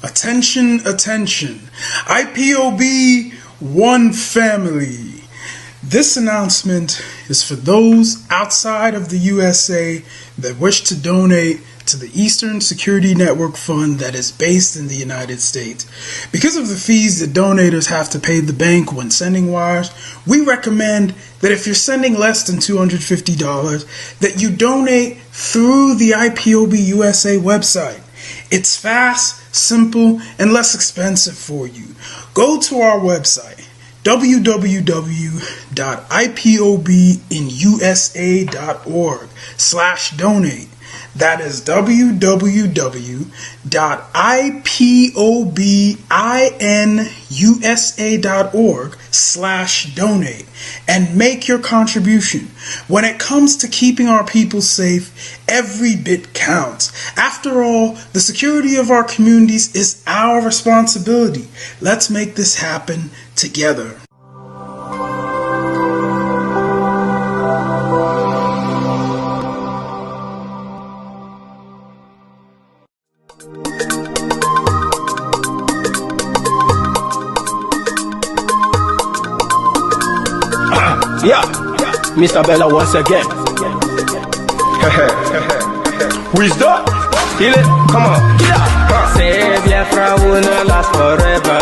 Attention, attention. IPOB One Family. This announcement is for those outside of the USA that wish to donate to the Eastern Security Network Fund that is based in the United States. Because of the fees that donators have to pay the bank when sending wires, we recommend that if you're sending less than $250, that you donate through the IPOB USA website. It's fast, simple, and less expensive for you. Go to our website, www.ipobinusa.org/donate. That is www.ipobinusa.org/donate and make your contribution. When it comes to keeping our people safe, every bit counts. After all, the security of our communities is our responsibility. Let's make this happen together. Yeah, Mr. Bella once again. Wisdom, feel it, come on. Yeah. Say Biafra will not last forever.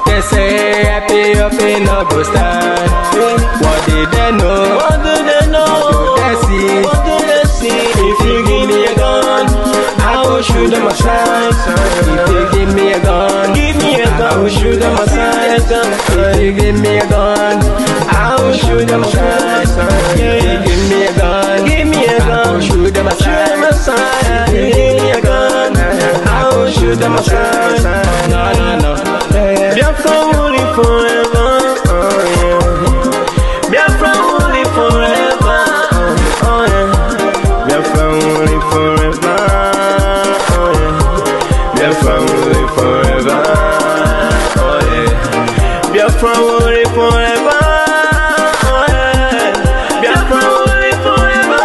They say happy up in no go stand. What did they know? What do they know? What do they see? What do they see? If you give me a gun, I will shoot them aside. If you give me a gun, give me a gun, I will shoot them aside. If you give me a gun, I will shoot them aside. If you give me a gun, give me a gun, I will shoot them aside. If you give me a gun, I will shoot them aside. No, no, no. Biafra will live forever. Oh yeah. Biafra will live forever. Oh yeah. Biafra will live forever. Oh yeah. Biafra will live forever. Oh yeah. Biafra will live forever. Oh yeah. Biafra will live forever.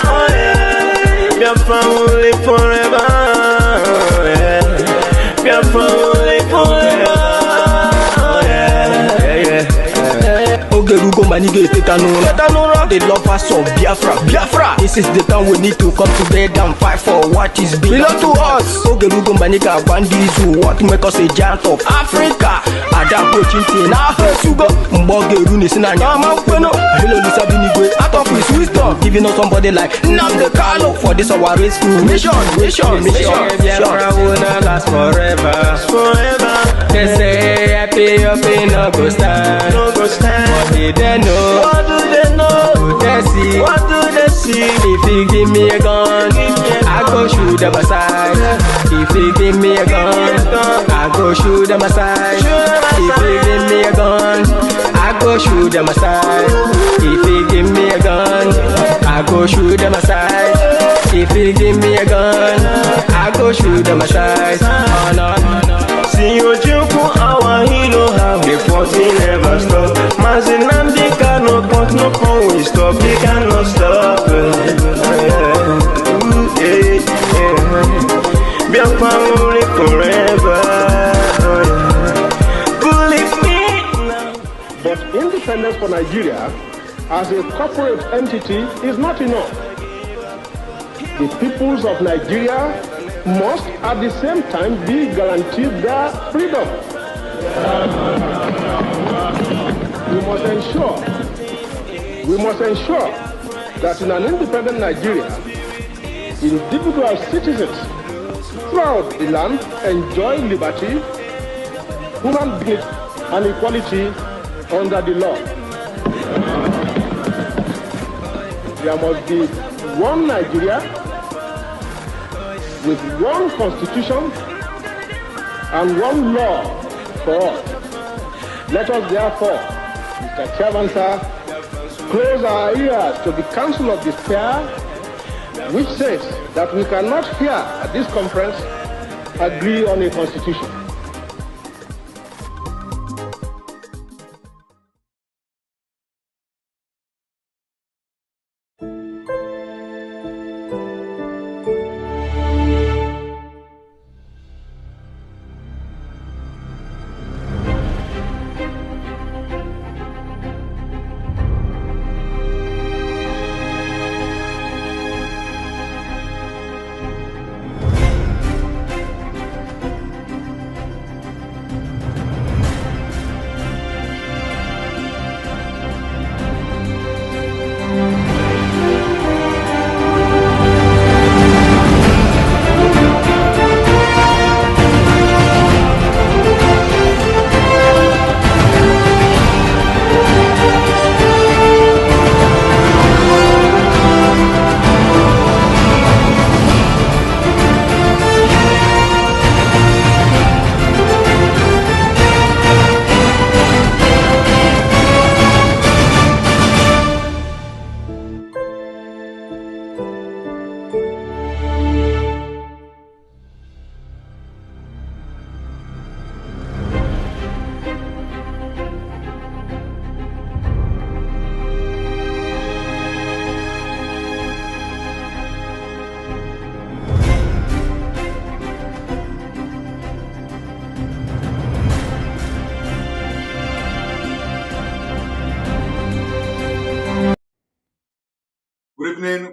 Oh yeah. Biafra will live forever. Oh yeah. Biafra will live forever. Oh yeah. Ogerugo manige tetanura. The lovers of Biafra. This is the time we need to come together and fight for what is belong to us. Ogerugo maniga bandizu, what make us a giant of Africa. Adapo chinti na hesugo. Mbogeru ni sina nyama kweno. Hello Lisa Binigwe, out of his wisdom, giving us somebody like Nnamdi Kanu for this our rescue mission. Biafra will not last forever. They say happy up in no go stand. What did they know? What do they know? What do they see? What do they see? If you give me a gun, I go shoot them aside. If you give me a gun, I go shoot them aside. If you give me a gun, I go shoot them aside. If you give me a gun, I go shoot them aside. If you give me a gun, I go shoot them aside. Oh no, no, no. See you joke, our hero have the fighting never stop. Nnamdi Kanu, but no can we stop. He cannot stop. Biafra will live forever. Believe me now. But independence for Nigeria as a corporate entity is not enough. The peoples of Nigeria must at the same time be guaranteed their freedom. We must ensure that in an independent Nigeria, individual citizens throughout the land enjoy liberty, human dignity, and equality under the law. There must be one Nigeria with one constitution and one law for all. Let us therefore, Mr. Chairman, sir, close our ears to the counsel of despair, which says that we cannot here at this conference agree on a constitution.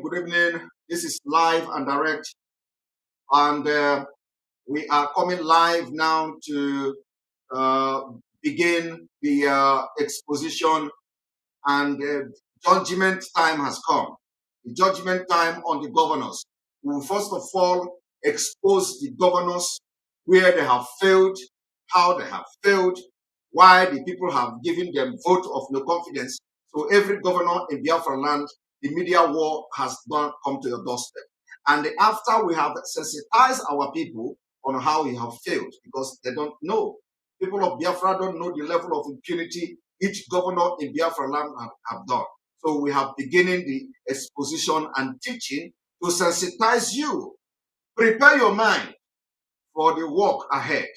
Good evening. This is live and direct, and we are coming live now to begin the exposition, and judgment time has come. The judgment time on the governors. We will first of all expose the governors, where they have failed, how they have failed, why the people have given them vote of no confidence. So every governor in Biafra land, the media war has come to your doorstep. And after we have sensitized our people on how we have failed, because they don't know. People of Biafra don't know the level of impunity each governor in Biafra land have done. So we have beginning the exposition and teaching to sensitize you. Prepare your mind for the work ahead,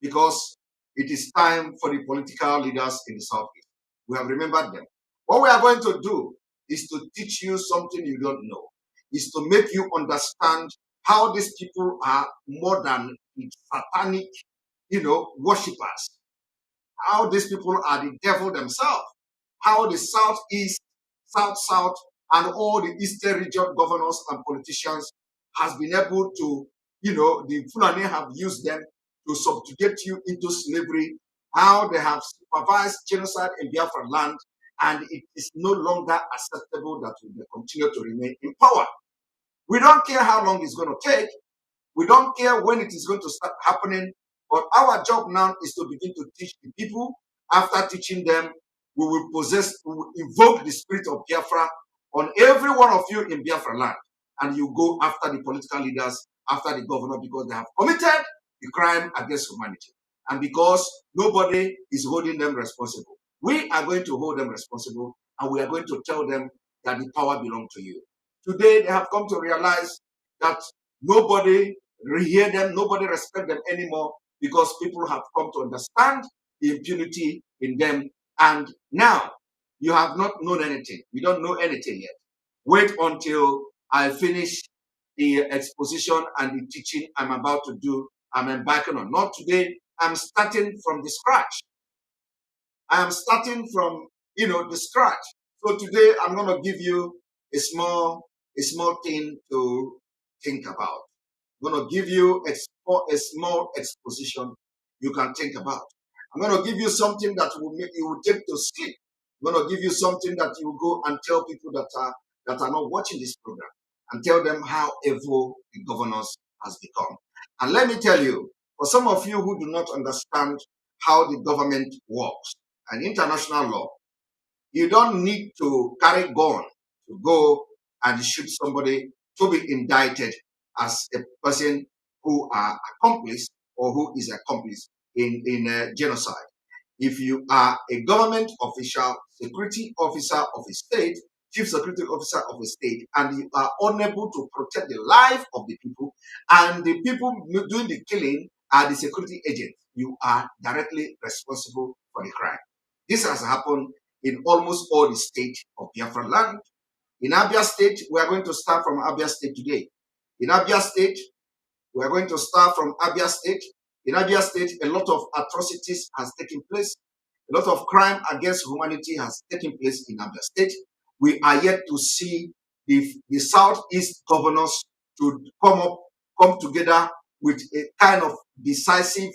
because it is time for the political leaders in the Southeast. We have remembered them. What we are going to do is to teach you something you don't know, is to make you understand how these people are more than satanic, worshippers. How these people are the devil themselves. How the Southeast, South, and all the Eastern region governors and politicians has been able to, the Fulani have used them to subjugate you into slavery. How they have supervised genocide in Biafra land, and it is no longer acceptable that we continue to remain in power. We don't care how long it's going to take. We don't care when it is going to start happening. But our job now is to begin to teach the people. After teaching them, we will invoke the spirit of Biafra on every one of you in Biafra land. And you go after the political leaders, after the governor, because they have committed the crime against humanity. And because nobody is holding them responsible. We are going to hold them responsible, and we are going to tell them that the power belongs to you. Today, they have come to realize that nobody hear them, nobody respect them anymore, because people have come to understand the impunity in them. And now, you have not known anything. You don't know anything yet. Wait until I finish the exposition and the teaching I'm about to do. I'm embarking on. Not today. I'm starting from the scratch. I am starting from, the scratch. So today, I'm going to give you a small thing to think about. I'm going to give you a small exposition you can think about. I'm going to give you something that will make you will take to sleep. I'm going to give you something that you will go and tell people that are not watching this program, and tell them how evil the governors has become. And let me tell you, for some of you who do not understand how the government works and international law, you don't need to carry gun to go and shoot somebody to be indicted as a person who are accomplice or who is accomplice in a genocide. If you are a government official, security officer of a state, chief security officer of a state, and you are unable to protect the life of the people, and the people doing the killing are the security agents, you are directly responsible for the crime. This has happened in almost all the states of Biafra land. In Abia State, we are going to start from Abia State today. In Abia State, we are going to start from Abia State. In Abia State, a lot of atrocities has taken place. A lot of crime against humanity has taken place in Abia State. We are yet to see the Southeast governors to come together with a kind of decisive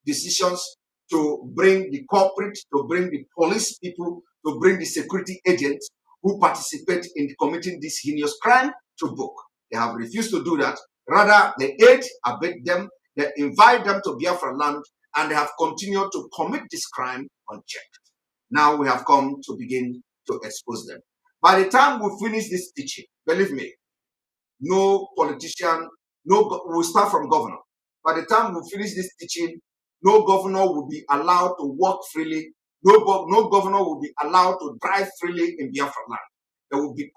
decisions to bring the corporate, to bring the police people, to bring the security agents who participate in committing this heinous crime to book. They have refused to do that. Rather, they aid, abet them, they invite them to Biafra land, and they have continued to commit this crime unchecked. Now we have come to begin to expose them. By the time we finish this teaching, believe me, no politician, we'll start from governor. By the time we finish this teaching, no governor will be allowed to walk freely. No governor will be allowed to drive freely in Biafra land. They will be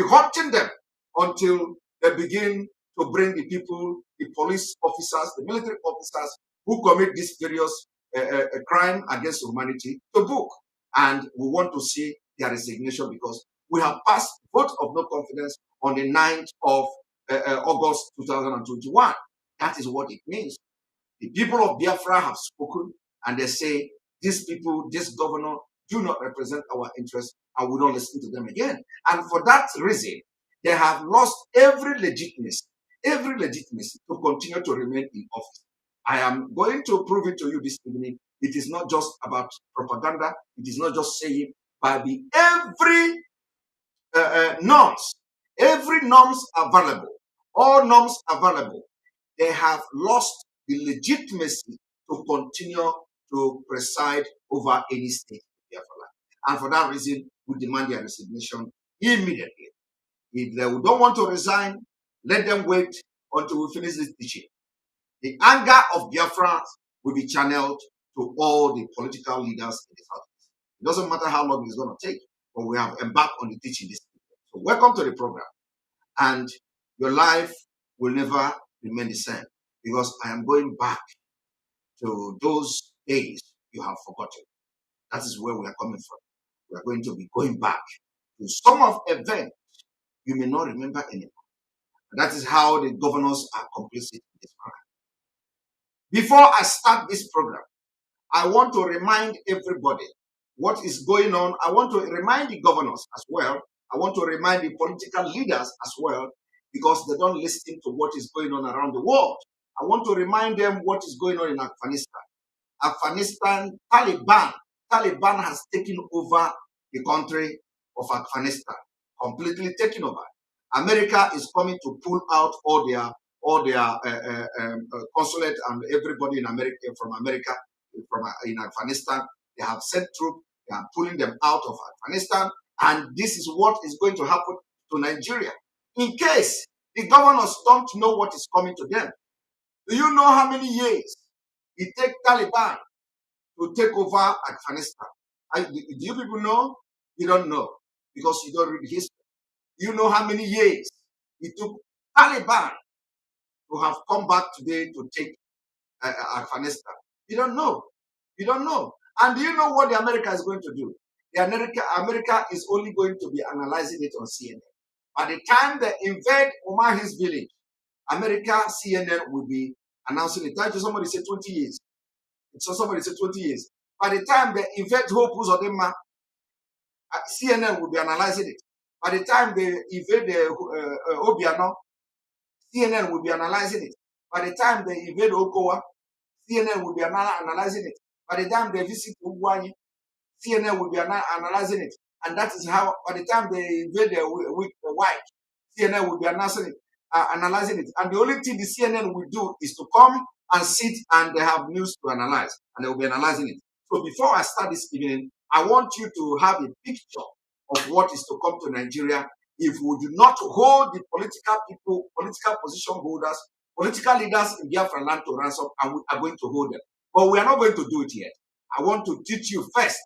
hunting them until they begin to bring the people, the police officers, the military officers who commit this various crime against humanity to book. And we want to see their resignation, because we have passed vote of no confidence on the 9th of August 2021. That is what it means. The people of Biafra have spoken, and they say, these people, this governor, do not represent our interests, and will not listen to them again. And for that reason, they have lost every legitimacy to continue to remain in office. I am going to prove it to you this evening. It is not just about propaganda. It is not just saying, by the every norms available, all norms available, they have lost the legitimacy to continue to preside over any state in Biafra. And for that reason, we demand their resignation immediately. If they don't want to resign, let them wait until we finish this teaching. The anger of Biafra will be channeled to all the political leaders in the Southeast. It doesn't matter how long it's going to take, but we have embarked on the teaching this evening. So welcome to the program. And your life will never remain the same, because I am going back to those days you have forgotten. That is where we are coming from. We are going to be going back to some of events you may not remember anymore. And that is how the governors are complicit in this program. Before I start this program, I want to remind everybody what is going on. I want to remind the governors as well. I want to remind the political leaders as well, because they don't listen to what is going on around the world. I want to remind them what is going on in Afghanistan. Afghanistan, Taliban has taken over the country of Afghanistan, completely taken over. America is coming to pull out all their consulate and everybody in America, in Afghanistan. They have sent troops. They are pulling them out of Afghanistan, and this is what is going to happen to Nigeria. In case the governors don't know what is coming to them. Do you know how many years it takes Taliban to take over Afghanistan? Do you people know? You don't know, because you don't read history. You know how many years it took Taliban to have come back today to take Afghanistan? You don't know. You don't know. And do you know what the America is going to do? The America is only going to be analyzing it on CNN. By the time they invade Omahi's village, America CNN will be announcing it. That is, somebody said 20 years. So somebody said 20 years. By the time they invade Hope Uzodinma, CNN will be analyzing it. By the time they invade Obiano, CNN will be analyzing it. By the time they invade Okowa, CNN will be analyzing it. By the time they visit Ugwani, CNN will be analyzing it. And that is how, by the time they invade the white, CNN will be analyzing it. And the only thing the CNN will do is to come and sit and they have news to analyze. And they will be analyzing it. So before I start this evening, I want you to have a picture of what is to come to Nigeria if we do not hold the political people, political position holders, political leaders in Biafra land to ransom, and we are going to hold them. But we are not going to do it yet. I want to teach you first,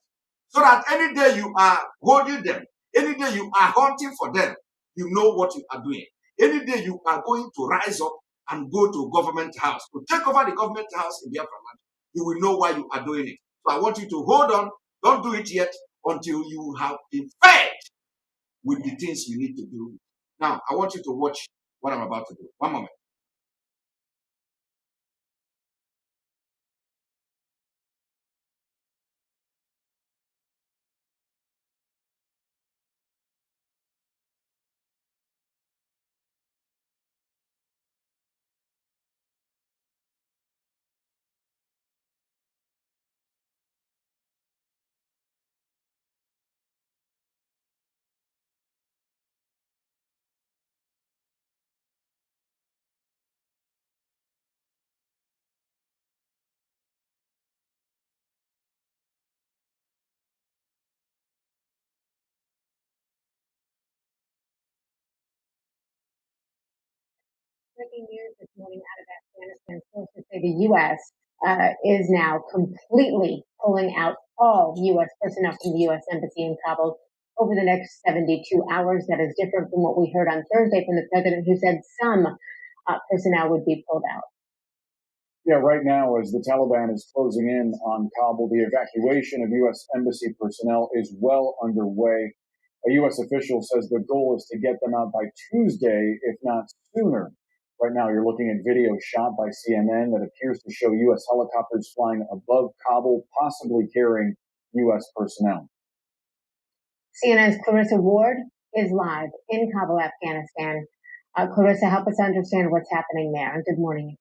so that any day you are holding them, any day you are hunting for them, you know what you are doing. Any day you are going to rise up and go to government house, to take over the government house in Biafra land, you will know why you are doing it. So I want you to hold on. Don't do it yet until you have been fed with the things you need to do. Now, I want you to watch what I'm about to do. One moment. Breaking news this morning out of Afghanistan. Sources say the U.S. Is now completely pulling out all U.S. personnel from the U.S. Embassy in Kabul over the next 72 hours. That is different from what we heard on Thursday from the president, who said some personnel would be pulled out. Yeah, right now, as the Taliban is closing in on Kabul, the evacuation of U.S. Embassy personnel is well underway. A U.S. official says the goal is to get them out by Tuesday, if not sooner. Right now, you're looking at video shot by CNN that appears to show U.S. helicopters flying above Kabul, possibly carrying U.S. personnel. CNN's Clarissa Ward is live in Kabul, Afghanistan. Clarissa, help us understand what's happening there. And good morning.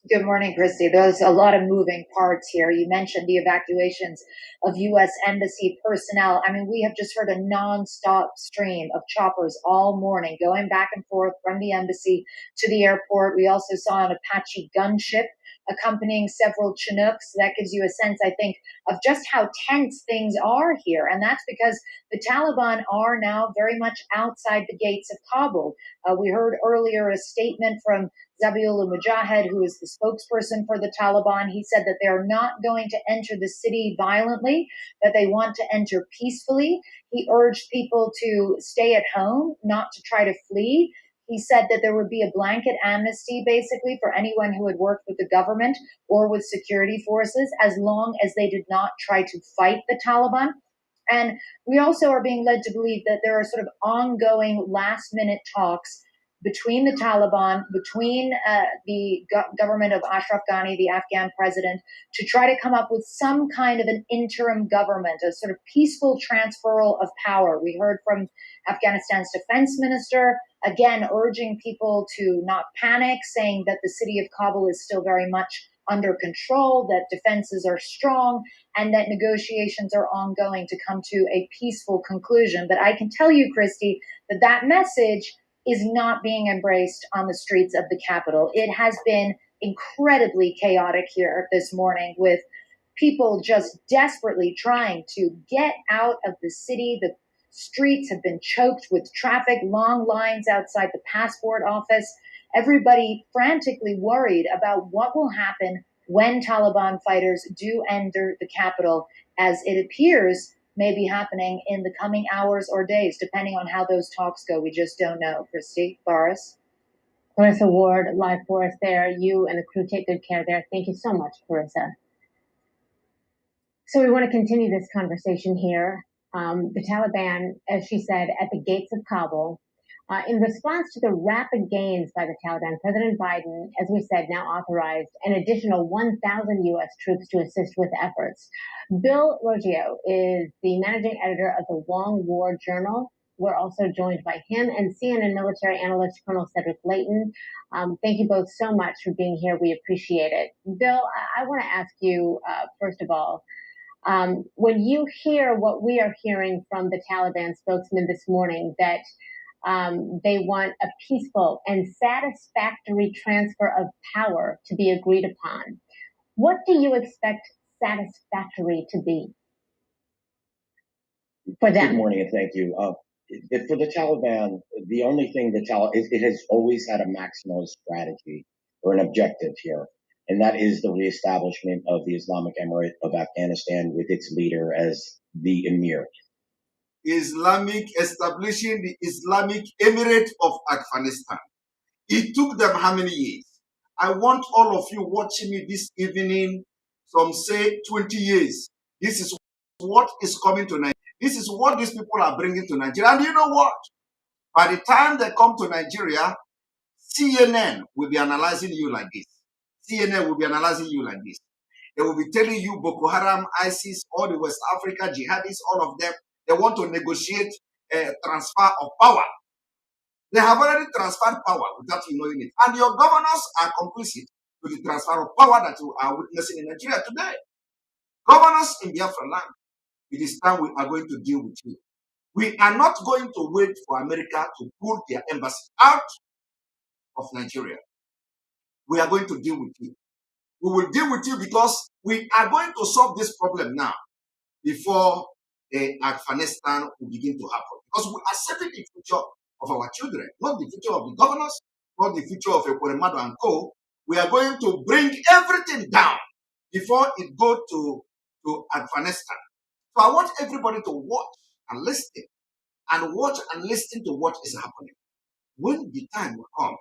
Good morning, Christy. There's a lot of moving parts here. You mentioned the evacuations of U.S. Embassy personnel. I mean, we have just heard a nonstop stream of choppers all morning going back and forth from the embassy to the airport. We also saw an Apache gunship accompanying several Chinooks. That gives you a sense, I think, of just how tense things are here. And that's because the Taliban are now very much outside the gates of Kabul. We heard earlier a statement from Zabiullah Mujahid, who is the spokesperson for the Taliban. He said that they're not going to enter the city violently, that they want to enter peacefully. He urged people to stay at home, not to try to flee. He said that there would be a blanket amnesty, basically, for anyone who had worked with the government or with security forces, as long as they did not try to fight the Taliban. And we also are being led to believe that there are sort of ongoing last-minute talks between the Taliban, between the government of Ashraf Ghani, the Afghan president, to try to come up with some kind of an interim government, a sort of peaceful transferal of power. We heard from Afghanistan's defense minister, again, urging people to not panic, saying that the city of Kabul is still very much under control, that defenses are strong, and that negotiations are ongoing to come to a peaceful conclusion. But I can tell you, Christy, that that message is not being embraced on the streets of the capital. It has been incredibly chaotic here this morning, with people just desperately trying to get out of the city. The streets have been choked with traffic, long lines outside the passport office. Everybody frantically worried about what will happen when Taliban fighters do enter the capital, as it appears may be happening in the coming hours or days, depending on how those talks go. We just don't know. Christy, Boris. Clarissa Ward, live for us there. You and the crew take good care there. Thank you so much, Clarissa. So we want to continue this conversation here. The Taliban, as she said, at the gates of Kabul. In response to the rapid gains by the Taliban, President Biden, as we said, now authorized an additional 1,000 U.S. troops to assist with efforts. Bill Roggio is the managing editor of the Long War Journal. We're also joined by him and CNN military analyst Colonel Cedric Layton. Thank you both so much for being here. We appreciate it. Bill, I want to ask you, first of all, when you hear what we are hearing from the Taliban spokesman this morning, that they want a peaceful and satisfactory transfer of power to be agreed upon, what do you expect satisfactory to be for them? Good morning and thank you. For the Taliban, the only thing it has always had a maximalist strategy or an objective here, and that is the reestablishment of the Islamic Emirate of Afghanistan with its leader as the emir. Establishing the Islamic Emirate of Afghanistan. It took them how many years? I want all of you watching me this evening, some say 20 years. This is what is coming to Nigeria. This is what these people are bringing to Nigeria. And you know what? By the time they come to Nigeria, CNN will be analyzing you like this. CNN will be analyzing you like this. They will be telling you Boko Haram, ISIS, all the West Africa jihadists, all of them, they want to negotiate a transfer of power. They have already transferred power without you knowing it. And your governors are complicit to the transfer of power that you are witnessing in Nigeria today. Governors in Biafra land, it is time we are going to deal with you. We are not going to wait for America to pull their embassy out of Nigeria. We are going to deal with you. We will deal with you because we are going to solve this problem now before Afghanistan will begin to happen. Because we are setting the future of our children, not the future of the governors, not the future of Ekweremadu and co. We are going to bring everything down before it goes to Afghanistan. So I want everybody to watch and listen to what is happening. When the time will come,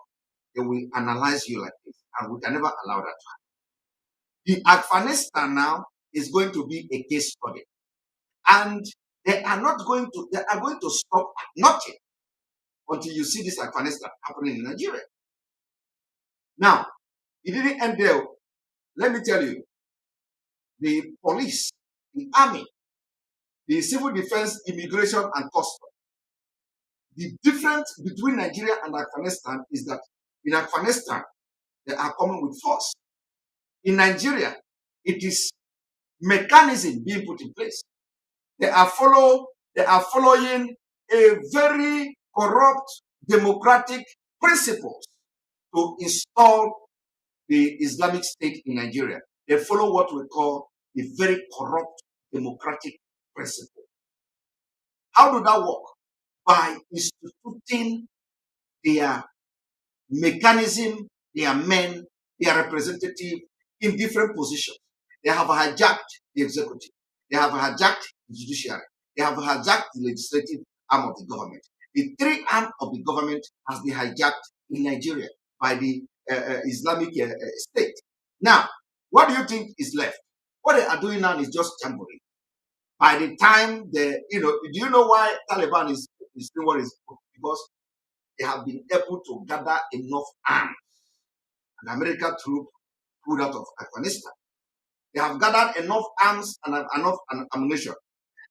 they will analyze you like this, and we can never allow that to happen. The Afghanistan now is going to be a case study. And they are going to stop at nothing until you see this Afghanistan happening in Nigeria. Now, it didn't end there. Let me tell you, the police, the army, the civil defense, immigration, and custom. The difference between Nigeria and Afghanistan is that in Afghanistan, they are coming with force. In Nigeria, it is mechanism being put in place. They are following a very corrupt democratic principles to install the Islamic State in Nigeria. They follow what we call a very corrupt democratic principle. How do that work? By instituting their mechanism, their men, their representative in different positions. They have hijacked the executive. They have hijacked the judiciary. They have hijacked the legislative arm of the government. The three arms of the government has been hijacked in Nigeria by the Islamic State. Now, what do you think is left? What they are doing now is just jamboree. By the time do you know why Taliban is doing what is? Because they have been able to gather enough arms. And American troops pulled out of Afghanistan. They have gathered enough arms and enough ammunition.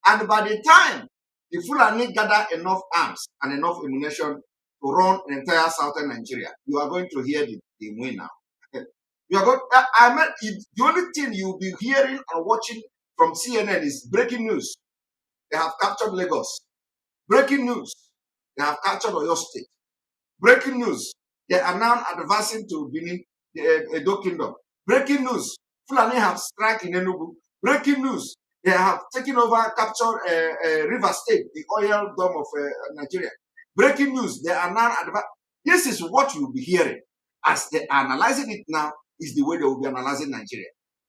And by the time the Fulani gather enough arms and enough ammunition to run an entire southern Nigeria, you are going to hear the win now. You are going. The only thing you'll be hearing and watching from CNN is breaking news. They have captured Lagos. Breaking news. They have captured Oyo State. Breaking news. They are now advancing to Benin, the Edo Kingdom. Breaking news. Fulani have struck in Enugu. Breaking news. They have taken over, captured River State, the oil dome of Nigeria. Breaking news. They are now advancing. This is what you'll be hearing. As they are analyzing it now, is the way they will be analyzing Nigeria.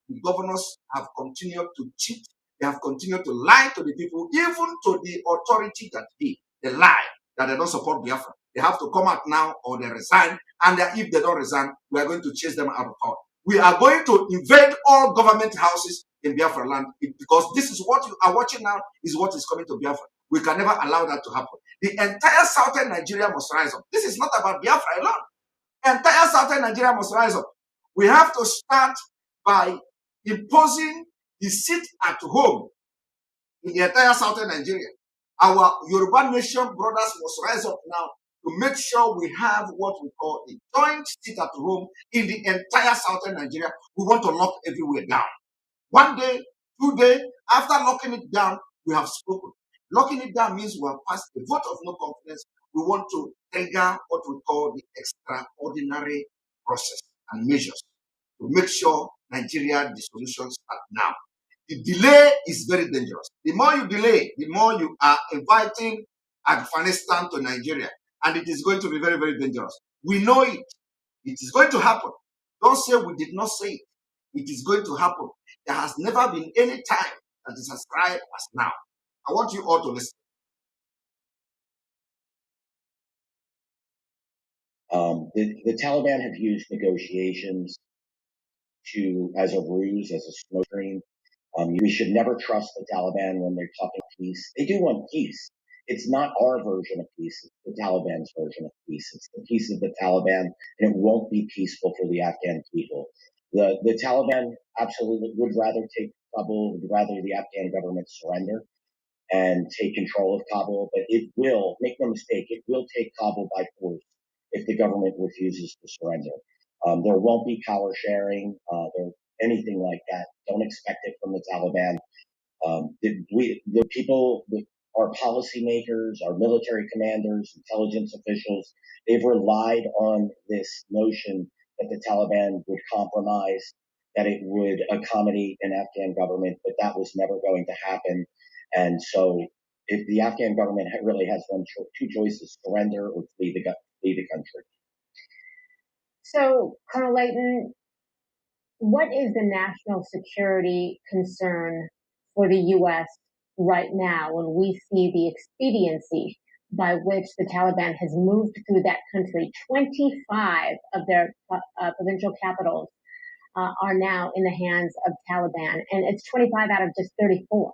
The governors have continued to cheat. They have continued to lie to the people, even to the authority that they lie, that they don't support Biafra. They have to come out now or they resign. And if they don't resign, we are going to chase them out of power. We are going to invade all government houses in Biafra land because this is what you are watching now is what is coming to Biafra. We can never allow that to happen. The entire southern Nigeria must rise up. This is not about Biafra alone. The entire southern Nigeria must rise up. We have to start by imposing the sit at home in the entire southern Nigeria. Our Yoruba nation brothers must rise up now to make sure we have what we call a joint sit at home in the entire southern Nigeria. We want to lock everywhere down. 1 day, 2 days, after locking it down, we have spoken. Locking it down means we have passed a vote of no confidence. We want to trigger what we call the extraordinary process and measures to make sure Nigeria, the solutions start now. The delay is very dangerous. The more you delay, the more you are inviting Afghanistan to Nigeria. And it is going to be very, very dangerous. We know it. It is going to happen. Don't say we did not say it. It is going to happen. There has never been any time that is as dry as now. I want you all to listen. The Taliban have used negotiations as a ruse, as a smokescreen. We should never trust the Taliban when they're talking peace. They do want peace. It's not our version of peace. It's the Taliban's version of peace. It's the peace of the Taliban, and it won't be peaceful for the Afghan people. The Taliban absolutely would rather take Kabul, would rather the Afghan government surrender and take control of Kabul, but it will, make no mistake, it will take Kabul by force if the government refuses to surrender. There won't be power sharing, anything like that. Don't expect it from the Taliban. The people, our policymakers, our military commanders, intelligence officials, they've relied on this notion that the Taliban would compromise, that it would accommodate an Afghan government, but that was never going to happen. And so if the Afghan government really has two choices, surrender or flee the country. So, Colonel Layton, what is the national security concern for the U.S. right now when we see the expediency by which the Taliban has moved through that country? 25 of their provincial capitals are now in the hands of Taliban, and it's 25 out of just 34.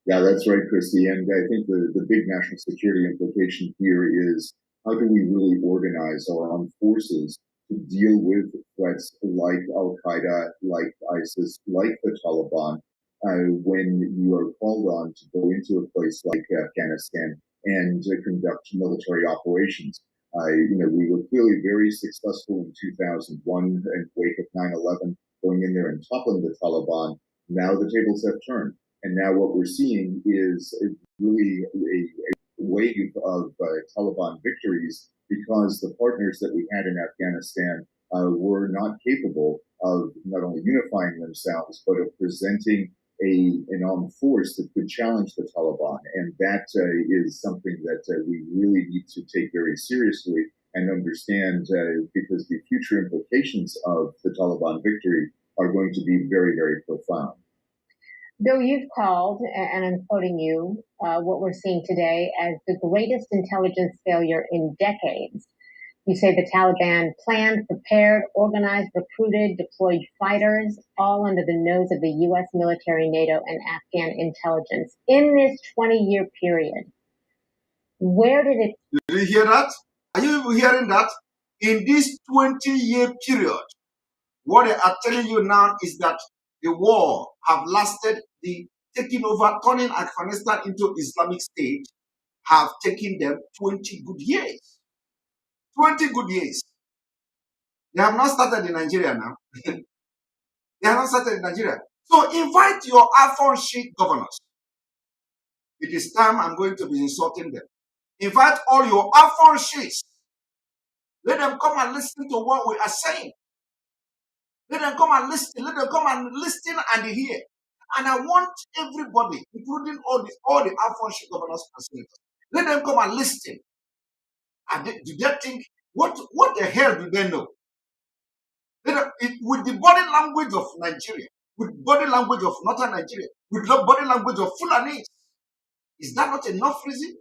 Yeah, that's right, Christy. And I think the big national security implication here is how do we really organize our armed forces to deal with threats like Al-Qaeda, like ISIS, like the Taliban, when you are called on to go into a place like Afghanistan and conduct military operations. We were clearly very successful in 2001 in the wake of 9/11, going in there and toppling the Taliban. Now the tables have turned, and now what we're seeing is really a wave of Taliban victories because the partners that we had in Afghanistan were not capable of not only unifying themselves, but of presenting an armed force that could challenge the Taliban. And that is something that we really need to take very seriously and understand because the future implications of the Taliban victory are going to be very, very profound. Bill, you've called, and I'm quoting you, what we're seeing today as the greatest intelligence failure in decades. You say the Taliban planned, prepared, organized, recruited, deployed fighters, all under the nose of the U.S. military, NATO, and Afghan intelligence. In this 20-year period, where did it... Did you hear that? Are you hearing that? In this 20-year period, what they are telling you now is that the war have lasted, the taking over, turning Afghanistan into Islamic State, have taken them 20 good years. 20 good years. They have not started in Nigeria now. They have not started in Nigeria. So invite your iPhone sheet governors. It is time I'm going to be insulting them. Invite all your iPhone sheets. Let them come and listen to what we are saying. Let them come and listen. Let them come and listen and hear. And I want everybody, including all the iPhone sheet governors and senators, let them come and listen. And do they think, what the hell do they know? With the body language of Nigeria, with body language of Northern Nigeria, with the body language of Fulani, is that not enough reason?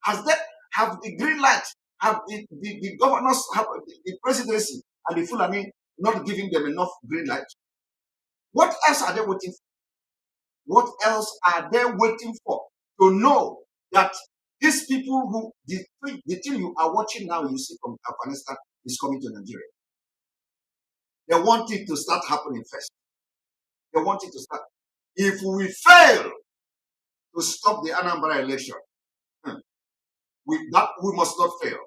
Have the green light, have the governors, have the presidency and the Fulani not giving them enough green light? What else are they waiting for? What else are they waiting for? To know that these people who, the thing you are watching now, you see from Afghanistan, is coming to Nigeria. They want it to start happening first. They want it to start. If we fail to stop the Anambra election, we must not fail.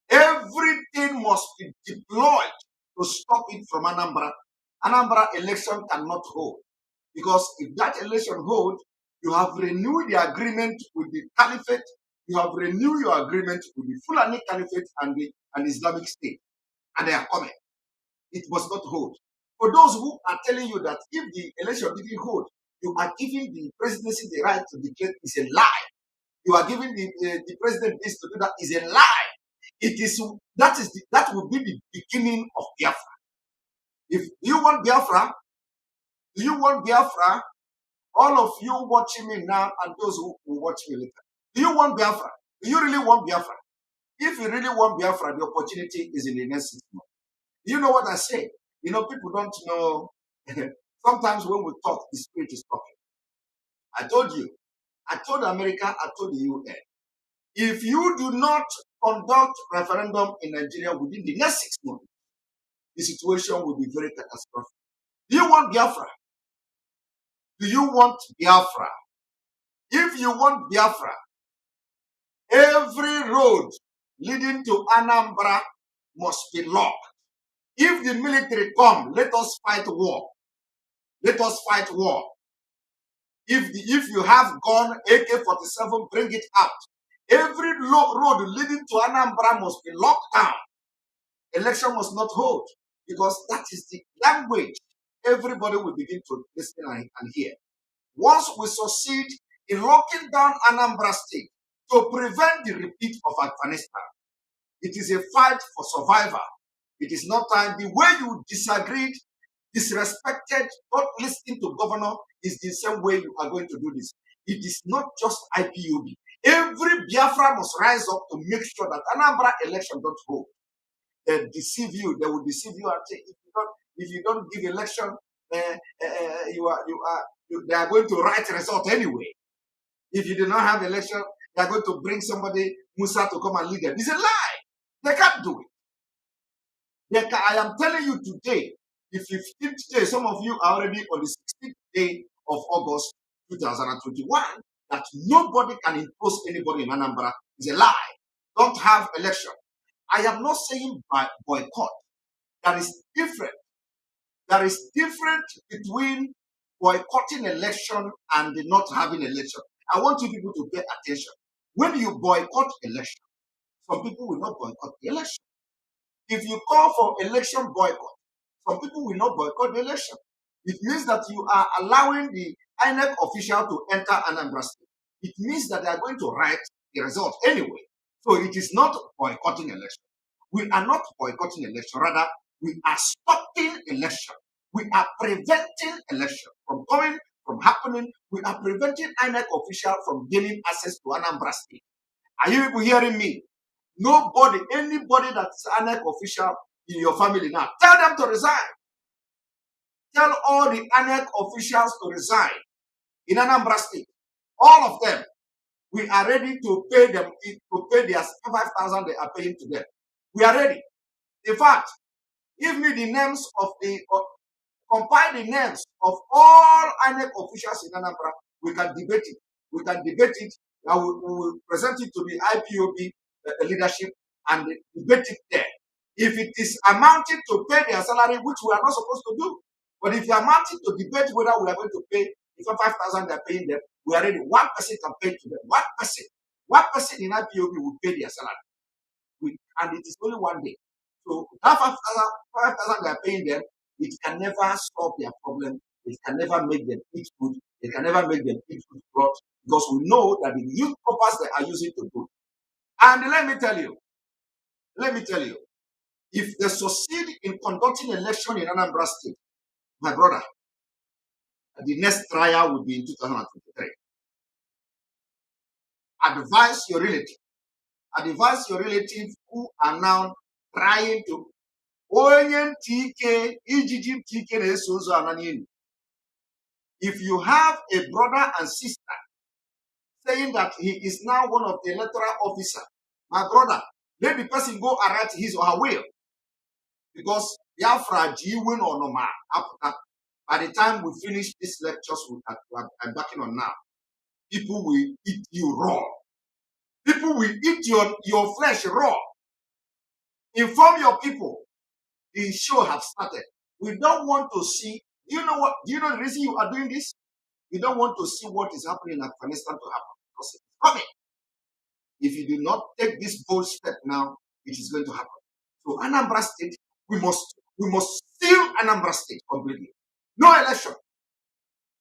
Everything must be deployed to stop it from Anambra. Anambra election cannot hold. Because if that election holds, you have renewed the agreement with the caliphate, you have renewed your agreement with the Fulani caliphate and the Islamic State. And they are coming. It must not hold. For those who are telling you that if the election didn't hold, you are giving the presidency the right to declare, is a lie. You are giving the president this to do that, is a lie. That will be the beginning of Biafra. If you want Biafra, do you want Biafra? All of you watching me now and those who will watch me later. Do you want Biafra? Do you really want Biafra? If you really want Biafra, the opportunity is in the next 6 months. Do you know what I say? You know, people don't know. Sometimes when we talk, the spirit is talking. I told you. I told America, I told the UN. If you do not conduct referendum in Nigeria within the next 6 months, the situation will be very catastrophic. Do you want Biafra? Do you want Biafra? If you want Biafra, every road leading to Anambra must be locked. If the military come, let us fight war. Let us fight war. If you have gun, AK-47, bring it out. Every road leading to Anambra must be locked down. Election must not hold, because that is the language everybody will begin to listen and hear. Once we succeed in locking down Anambra State to prevent the repeat of Afghanistan, it is a fight for survival. It is not time. The way you disagreed, disrespected, not listening to governor is the same way you are going to do this. It is not just IPOB. Every Biafra must rise up to make sure that Anambra election don't hold. They deceive you. They will deceive you and say, if you don't give election, they are going to write result anyway. If you do not have election, they are going to bring somebody, Musa, to come and lead them. It's a lie. They can't do it. I am telling you today, the 15th day, some of you are already on the 16th day of August 2021 that nobody can impose anybody in Anambra is a lie. Don't have election. I am not saying boycott. There is different. There is different between boycotting election and not having election. I want you people to pay attention. When you boycott election, some people will not boycott the election. If you call for election boycott, some people will not boycott the election. It means that you are allowing the INEC official to enter Anambra State. It means that they are going to write the result anyway. So it is not boycotting election. We are not boycotting election. Rather, we are stopping election. We are preventing election from happening. We are preventing INEC official from gaining access to Anambra State. Are you people hearing me? Nobody, anybody that's INEC official in your family now, tell them to resign. Tell all the INEC officials to resign in Anambra State. All of them. We are ready to pay them, to pay their 5,000 they are paying to them. We are ready. In fact, give me the names of compile the names of all INEC officials in Anambra. We can debate it. We can debate it. And we will present it to the IPOB leadership and debate it there. If it is amounting to pay their salary, which we are not supposed to do, but if you are amounting to debate whether we are going to pay the 5,000 they are paying them, we are ready. One person can pay to them. One person in IPOB will pay their salary. And it is only one day. So that 5,000 they are paying them, it can never solve their problem. It can never make them eat food. It can never make them eat food brought, because we know that the youth corpus they are using to do. And let me tell you, if they succeed in conducting election in Anambra State, my brother, the next trial will be in 2023. Advise your relative who are now trying to if you have a brother and sister saying that he is now one of the electoral officers, my brother, let the person go and write his or her will. Because Biafra, win or no man, by the time we finish these lectures I'm backing on now, people will eat you raw. People will eat your flesh raw. Inform your people. The show have started. We don't want to see, you know what? Do you know the reason you are doing this? We don't want to see what is happening in Afghanistan to happen. Because it's coming. If you do not take this bold step now, it is going to happen. So Anambra State, we must seal Anambra State completely. No election.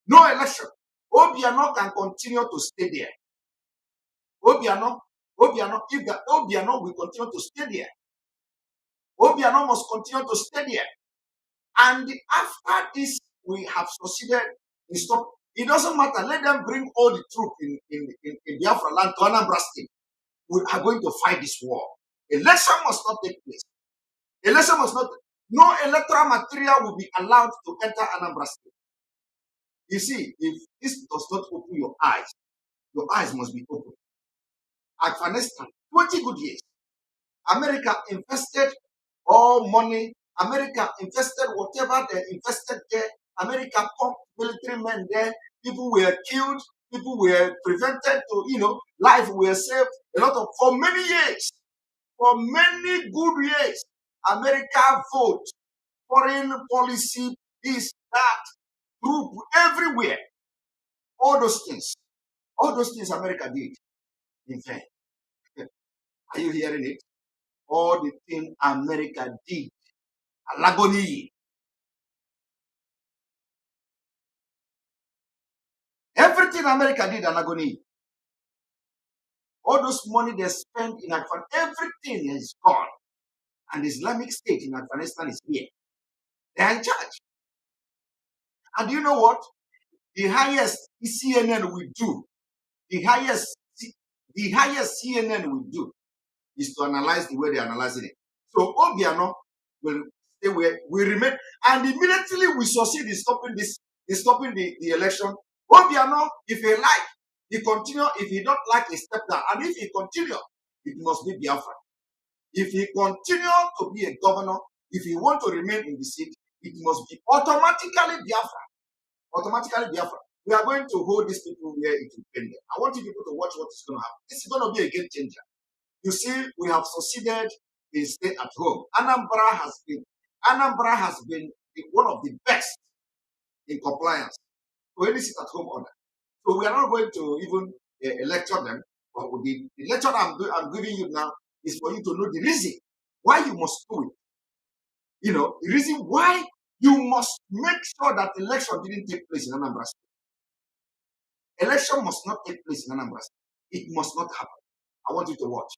No election. Obiano can continue to stay there. Obiano, if the Obiano will continue to stay there. Obiano must continue to stay there. And after this, we have succeeded in stop. It doesn't matter. Let them bring all the troops in Biafra land to Anambra State. We are going to fight this war. Election must not take place. Election must not. No electoral material will be allowed to enter Anambra State. You see, if this does not open your eyes must be open. Afghanistan, 20 good years. America invested all money. America invested whatever they invested there. America pumped military men there. People were killed. People were prevented to, life were saved. For many years. For many good years. America vote. Foreign policy, this, that, group, everywhere. All those things America did. In fact, are you hearing it? All the things America did. Alagoni. Everything America did, Alagoni. All those money they spent in Afghanistan, everything is gone. And the Islamic State in Afghanistan is here. They are in charge. And you know what? The highest CNN will do, the highest CNN will do is to analyze the way they are analyzing it. So Obiano will stay where we remain, and immediately we succeed in stopping the election. Obiano, if he like, he continue. If he don't like, he step down. And if he continue, it must be Biafra. If he continue to be a governor, if he want to remain in the seat, it must be automatically Biafra. Automatically Biafra. We are going to hold these people where it will pain them. I want you people to watch what is going to happen. This is going to be a game changer. You see, we have succeeded in stay at home. Anambra has been one of the best in compliance to any sit at home order. So we are not going to even lecture them. But the lecture I'm giving you now is for you to know the reason why you must do it. You know, the reason why you must make sure that election didn't take place in Anambra State. Election must not take place in Anambra State. It must not happen. I want you to watch.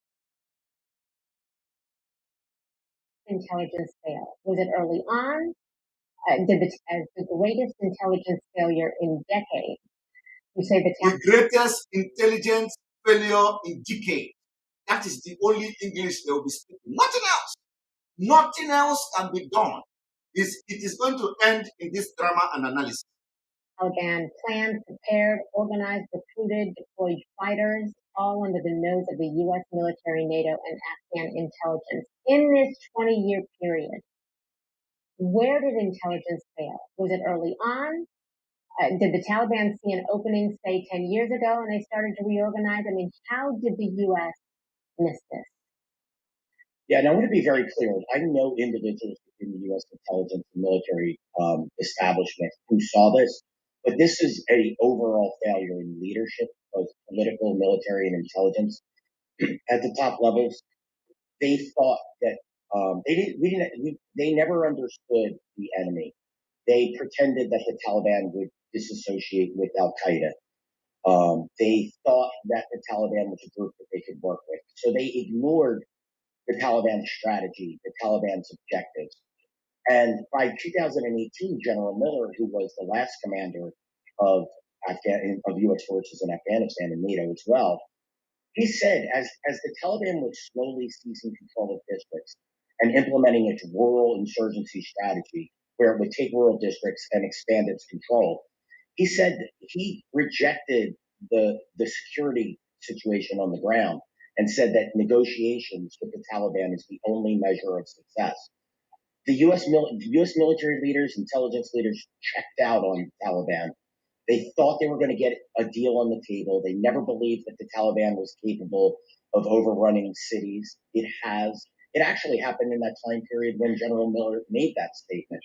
Intelligence fail? Was it early on? Did as the greatest intelligence failure in decades? You say the greatest intelligence failure in decades. That is the only English they will be speaking. Nothing else. Nothing else can be done. It is going to end in this drama and analysis. Taliban planned, prepared, organized, recruited, deployed fighters, all under the nose of the U.S. military, NATO, and Afghan intelligence. In this 20-year period, where did intelligence fail? Was it early on? Did the Taliban see an opening, say, 10 years ago, and they started to reorganize? I mean, how did the U.S. miss this? Yeah, and I want to be very clear. I know individuals in the U.S. intelligence and military establishment who saw this, but this is a overall failure in leadership of political, military, and intelligence at the top levels. They thought that they never understood the enemy. They pretended that the Taliban would disassociate with Al Qaeda. They thought that the Taliban was a group that they could work with, so they ignored the Taliban strategy, the Taliban's objectives. And by 2018, General Miller, who was the last commander of U.S. forces in Afghanistan and NATO as well, he said, as the Taliban was slowly seizing control of districts and implementing its rural insurgency strategy, where it would take rural districts and expand its control, he said he rejected the security situation on the ground and said that negotiations with the Taliban is the only measure of success. The U.S. military leaders, intelligence leaders checked out on the Taliban. They thought they were going to get a deal on the table. They never believed that the Taliban was capable of overrunning cities. It has. It actually happened in that time period when General Miller made that statement.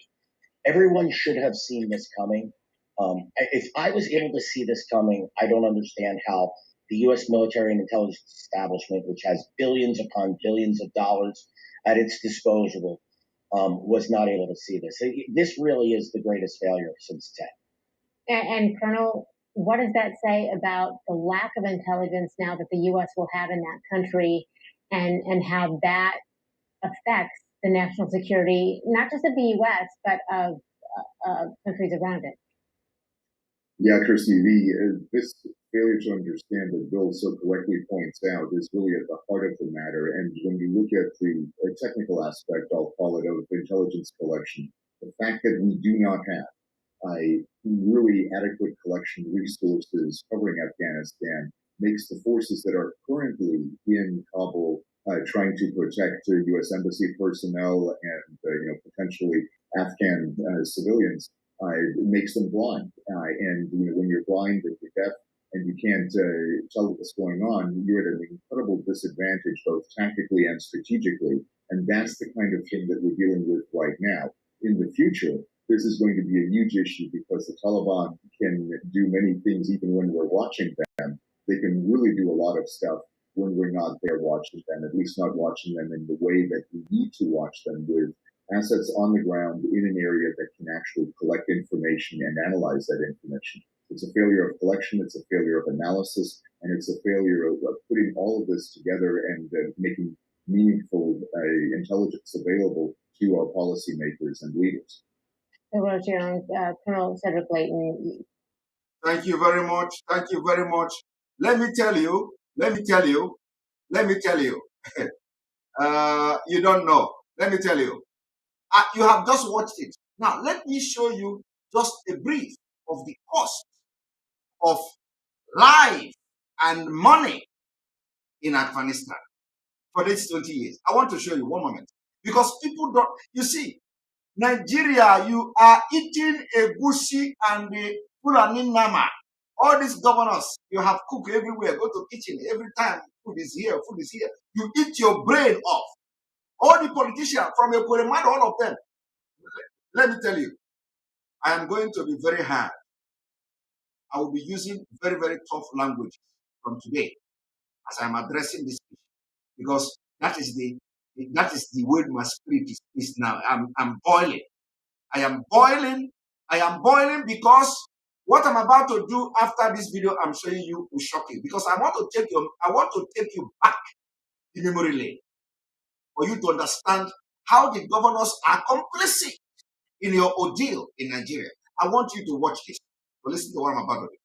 Everyone should have seen this coming. If I was able to see this coming, I don't understand how the U.S. military and intelligence establishment, which has billions upon billions of dollars at its disposal, was not able to see this. This really is the greatest failure since 10. And Colonel, what does that say about the lack of intelligence now that the U.S. will have in that country, and how that affects the national security, not just of the U.S., but of countries around it? Yeah, Christy, this failure to understand that Bill so correctly points out is really at the heart of the matter. And when you look at the technical aspect, I'll call it, of intelligence collection, the fact that we do not have really adequate collection resources covering Afghanistan makes the forces that are currently in Kabul trying to protect U.S. embassy personnel and potentially Afghan civilians, it makes them blind. And when you're blind and you're deaf and you can't tell what's going on, you're at an incredible disadvantage, both tactically and strategically. And that's the kind of thing that we're dealing with right now. In the future, this is going to be a huge issue because the Taliban can do many things even when we're watching them. They can really do a lot of stuff when we're not there watching them, at least not watching them in the way that we need to watch them, with assets on the ground in an area that can actually collect information and analyze that information. It's a failure of collection, it's a failure of analysis, and it's a failure of putting all of this together and making meaningful intelligence available to our policymakers and leaders. Colonel Cedric Layton. Thank you very much. Thank you very much. Let me tell you. You don't know. Let me tell you. You have just watched it. Now, let me show you just a brief of the cost of life and money in Afghanistan for these 20 years. I want to show you one moment. Because people don't, you see, Nigeria, you are eating egusi and Fulani Nama, all these governors, you have cook everywhere, go to kitchen every time, food is here, food is here. You eat your brain off. All the politicians, from a Kuremad, all of them. Let me tell you, I am going to be very hard. I will be using very, very tough language from today as I'm addressing this issue, because that is the way my spirit is now. I'm boiling. I am boiling. I am boiling because what I'm about to do after this video I'm showing you will shock you, because I want to take you back in memory lane for you to understand how the governors are complicit in your ordeal in Nigeria. I want you to watch this. So listen to what I'm about to do.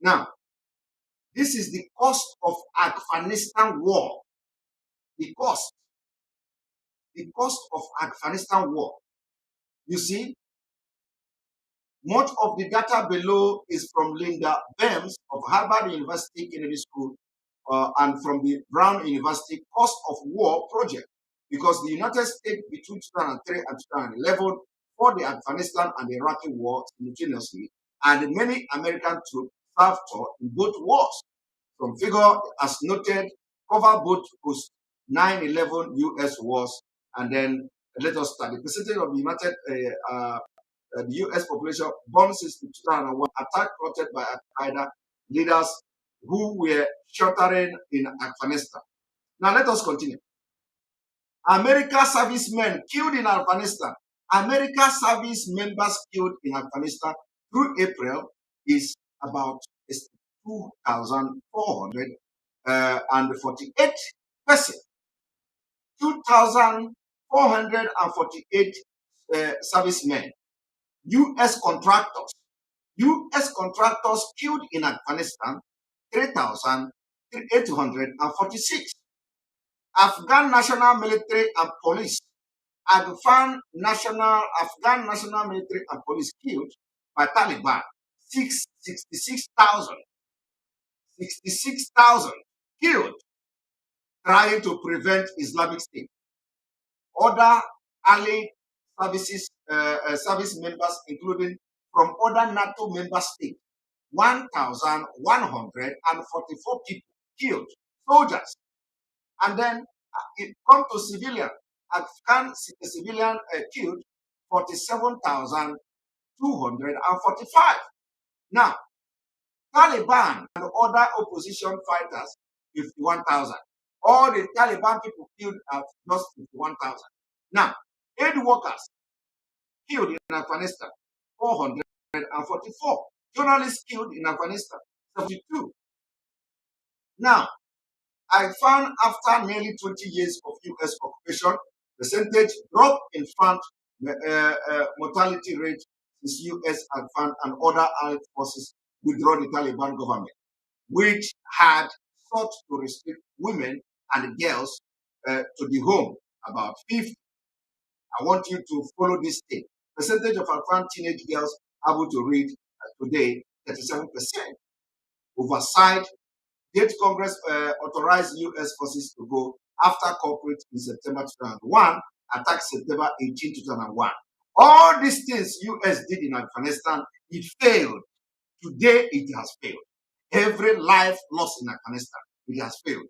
Now, this is the cost of Afghanistan war. The cost of Afghanistan war. You see, much of the data below is from Linda Bems of Harvard University Kennedy School and from the Brown University Cost of War project, because the United States between 2003 and 2011 fought the Afghanistan and the Iraqi war simultaneously, and many American troops served in both wars. Some figure, as noted, cover both post 9/11 U.S. wars, and then let us start. The percentage of the U.S. population born since 2001 attack plotted by Al-Qaeda leaders who were sheltering in Afghanistan. Now let us continue. America servicemen killed in Afghanistan. America service members killed in Afghanistan through April is about 2,448 persons. 2,448 servicemen. U.S. contractors killed in Afghanistan, 3,846. Afghan National Military and Police, Afghan National Military and Police killed by Taliban, 66,000. 66,000 killed trying to prevent Islamic State. Other allied service members, including from other NATO member states, 1,144 people killed, soldiers. And then it comes to civilian. Afghan civilian killed 47,245. Now, Taliban and other opposition fighters, 51,000. All the Taliban people killed are just 51,000. Now, aid workers killed in Afghanistan, 444. Journalists killed in Afghanistan, 72. Now, I found after nearly 20 years of U.S. occupation, percentage drop in front mortality rate since U.S. Afghan and other allied forces withdraw the Taliban government, which had sought to restrict women and girls to the home, about 50. I want you to follow this state. Percentage of Afghan teenage girls able to read today, 37%. Oversight. Date Congress authorized U.S. forces to go after corporate in September 2001, attack September 18, 2001. All these things U.S. did in Afghanistan, it failed. Today, it has failed. Every life lost in Afghanistan, it has failed.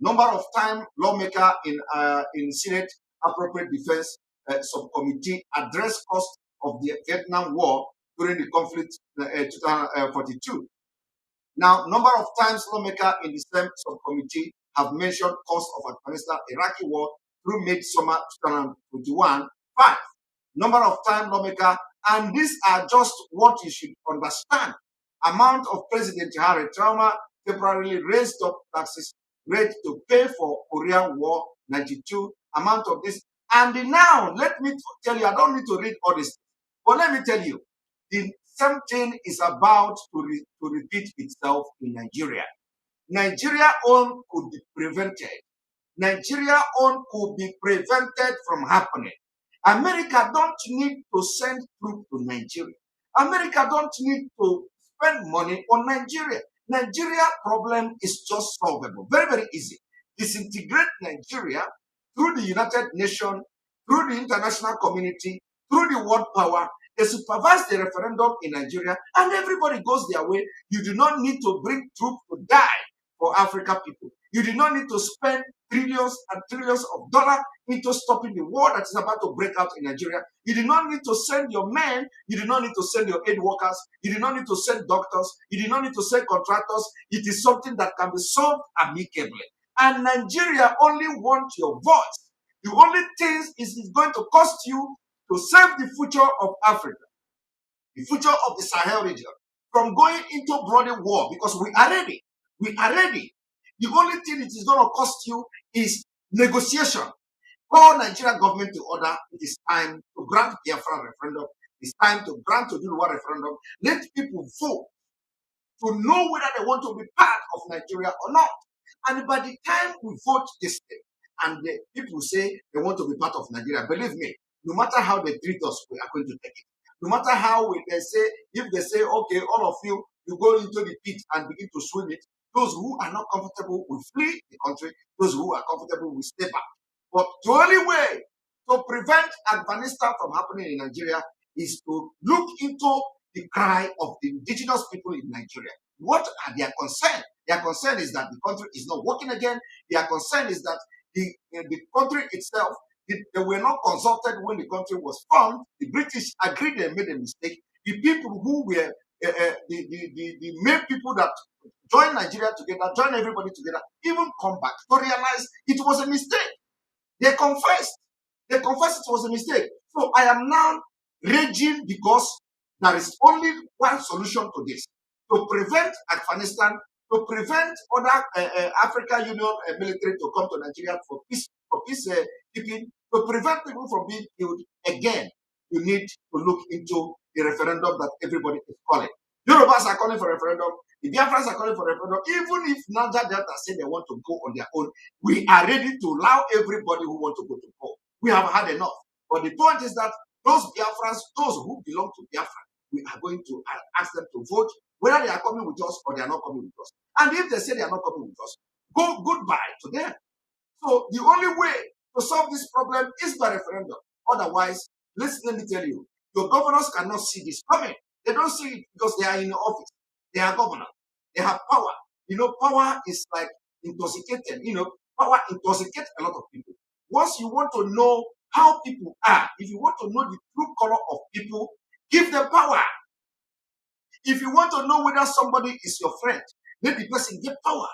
Number of time lawmaker in Senate Appropriate Defense Subcommittee addressed cost of the Vietnam War during the conflict 2042. Now, number of times lawmakers in the same subcommittee have mentioned cost of Afghanistan-Iraqi war through mid-summer 2021, 5. Number of time lawmakers, and these are just what you should understand. Amount of President Harry Trauma temporarily raised up taxes rate to pay for Korean War 92. Amount of this. And now, let me tell you, I don't need to read all this, but let me tell you, the same thing is about to repeat itself in Nigeria. Nigeria own could be prevented. Nigeria own could be prevented from happening. America don't need to send troops to Nigeria. America don't need to spend money on Nigeria. Nigeria problem is just solvable. Very, very easy. Disintegrate Nigeria through the United Nations, through the international community, through the world power. They supervise the referendum in Nigeria and everybody goes their way. You do not need to bring troops to die for African people. You do not need to spend trillions and trillions of dollars into stopping the war that is about to break out in Nigeria. You do not need to send your men. You do not need to send your aid workers. You do not need to send doctors. You do not need to send contractors. It is something that can be solved amicably. And Nigeria only wants your voice. The only thing is going to cost you to save the future of Africa, the future of the Sahel region, from going into bloody war, because we are ready. We are ready. The only thing it is going to cost you is negotiation. Call Nigerian government to order. It is time to grant Biafra referendum. It's time to grant to do the referendum. Let people vote to know whether they want to be part of Nigeria or not. And by the time we vote this thing, and the people say they want to be part of Nigeria, believe me, no matter how they treat us, we are going to take it. No matter how they say, if they say, okay, all of you, you go into the pit and begin to swim it, those who are not comfortable will flee the country. Those who are comfortable will stay back. But the only way to prevent Afghanistan from happening in Nigeria is to look into the cry of the indigenous people in Nigeria. What are their concerns? Their concern is that the country is not working again. Their concern is that the country itself, they were not consulted when the country was formed. The British agreed they made a mistake. The people who were the main people that joined Nigeria together, joined everybody together, even come back to realize it was a mistake. They confessed. They confessed it was a mistake. So I am now raging because there is only one solution to this. To prevent Afghanistan, to prevent other African Union military to come to Nigeria for peace keeping, to prevent people from being killed again, you need to look into the referendum that everybody is calling. Yorubas are calling for referendum. The Biafrans are calling for referendum. Even if Niger Delta say they want to go on their own, we are ready to allow everybody who want to go. We have had enough. But the point is that those Biafrans, those who belong to Biafra, we are going to ask them to vote whether they are coming with us or they are not coming with us. And if they say they are not coming with us, goodbye to them. So the only way to solve this problem is by referendum. Otherwise, let me tell you, your governors cannot see this coming. They don't see it because they are in the office. They are governors. They have power. You know, power is like intoxicated. You know, power intoxicates a lot of people. Once you want to know how people are, if you want to know the true color of people, give them power. If you want to know whether somebody is your friend, let the person get power.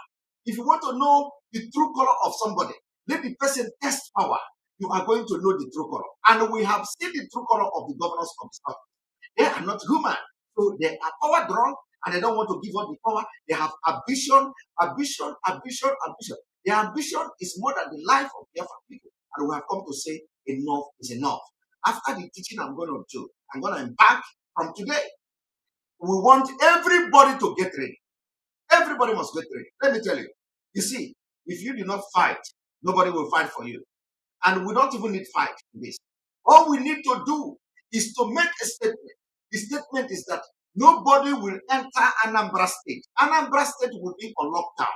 If you want to know the true color of somebody, let the person test power. You are going to know the true color. And we have seen the true color of the governors of the South. They are not human. So they are power drunk and they don't want to give up the power. They have ambition. Their ambition is more than the life of their people. And we have come to say enough is enough. After the teaching I'm going to do, I'm going to embark from today. We want everybody to get ready. Everybody must get ready. Let me tell you. You see, if you do not fight, nobody will fight for you. And we don't even need fight in this. All we need to do is to make a statement. The statement is that nobody will enter Anambra State. Anambra State will be on lockdown.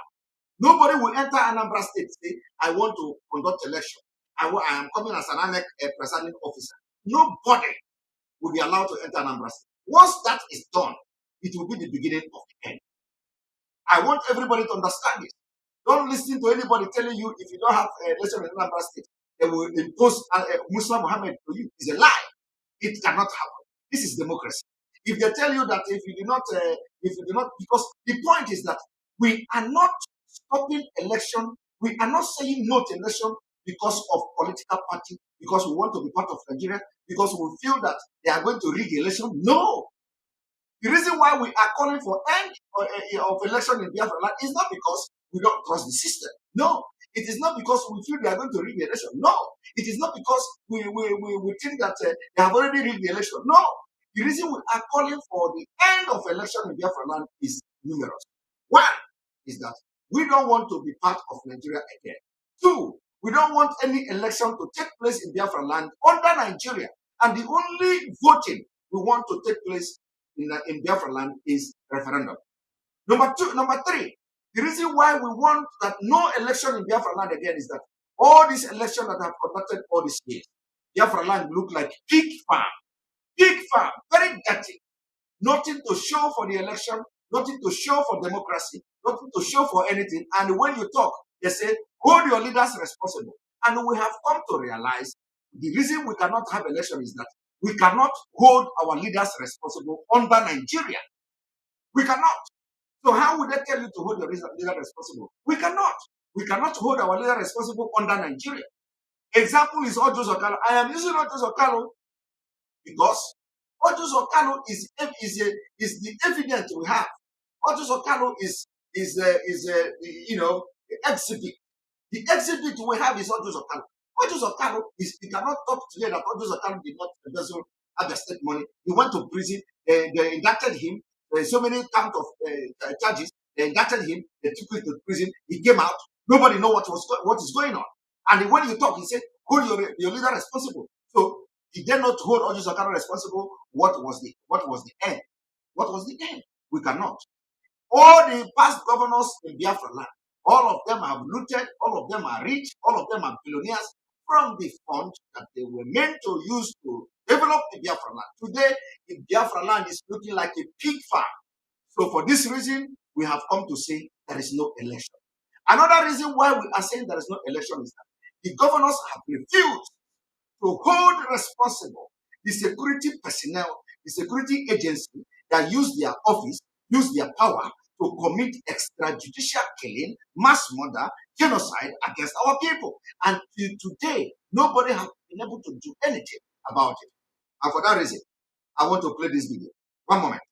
Nobody will enter Anambra State and say, I want to conduct election. I am coming as an presiding officer. Nobody will be allowed to enter Anambra State. Once that is done, it will be the beginning of the end. I want everybody to understand this. Don't listen to anybody telling you if you don't have election in Anambra State, they will impose Muslim Muhammad to you. It's a lie. It cannot happen. This is democracy. If they tell you that if you do not, because the point is that we are not stopping election. We are not saying no to election because of political party, because we want to be part of Nigeria, because we feel that they are going to rig the election. No. The reason why we are calling for end of election in Biafra is not because we don't trust the system. No. It is not because we feel they are going to rig the election. No. It is not because we think that they have already rigged the election. No. The reason we are calling for the end of election in Biafra land is numerous. One is that we don't want to be part of Nigeria again. Two, we don't want any election to take place in Biafra land under Nigeria. And the only voting we want to take place in Biafra land is referendum. Number three, the reason why we want that no election in Biafra land again is that all these elections that have conducted all these years, Biafra land look like pig farm, very dirty. Nothing to show for the election, nothing to show for democracy, nothing to show for anything. And when you talk, they say, hold your leaders responsible. And we have come to realize the reason we cannot have election is that we cannot hold our leaders responsible under Nigeria. We cannot. So how would they tell you to hold your leader responsible? We cannot. We cannot hold our leader responsible under Nigeria. Example is Ojo Zokalo. I am using Ojo Zokalo because Ojo Zokalo is the evidence we have. Ojo Zokalo is the exhibit. The exhibit we have is Ojo Zokalo. Ojo Zokalo is, you cannot talk today that Ojo Zokalo did not embezzle other state money. He went to prison. They indicted him. So many counts of charges. They indicted him. They took him to prison. He came out. Nobody know what is going on. And when you talk, he said, hold your leader responsible. So he did not hold Ojo Zokalo responsible. What was the end? What was the end? We cannot. All the past governors in Biafra land, all of them have looted, all of them are rich, all of them are billionaires from the fund that they were meant to use to develop the Biafra land. Today, the Biafra land is looking like a pig farm. So for this reason, we have come to say there is no election. Another reason why we are saying there is no election is that the governors have refused to hold responsible the security personnel, the security agency that use their office, use their power to commit extrajudicial killing, mass murder, genocide against our people. And till today, nobody has been able to do anything about it. And for that reason, I want to play this video. One moment.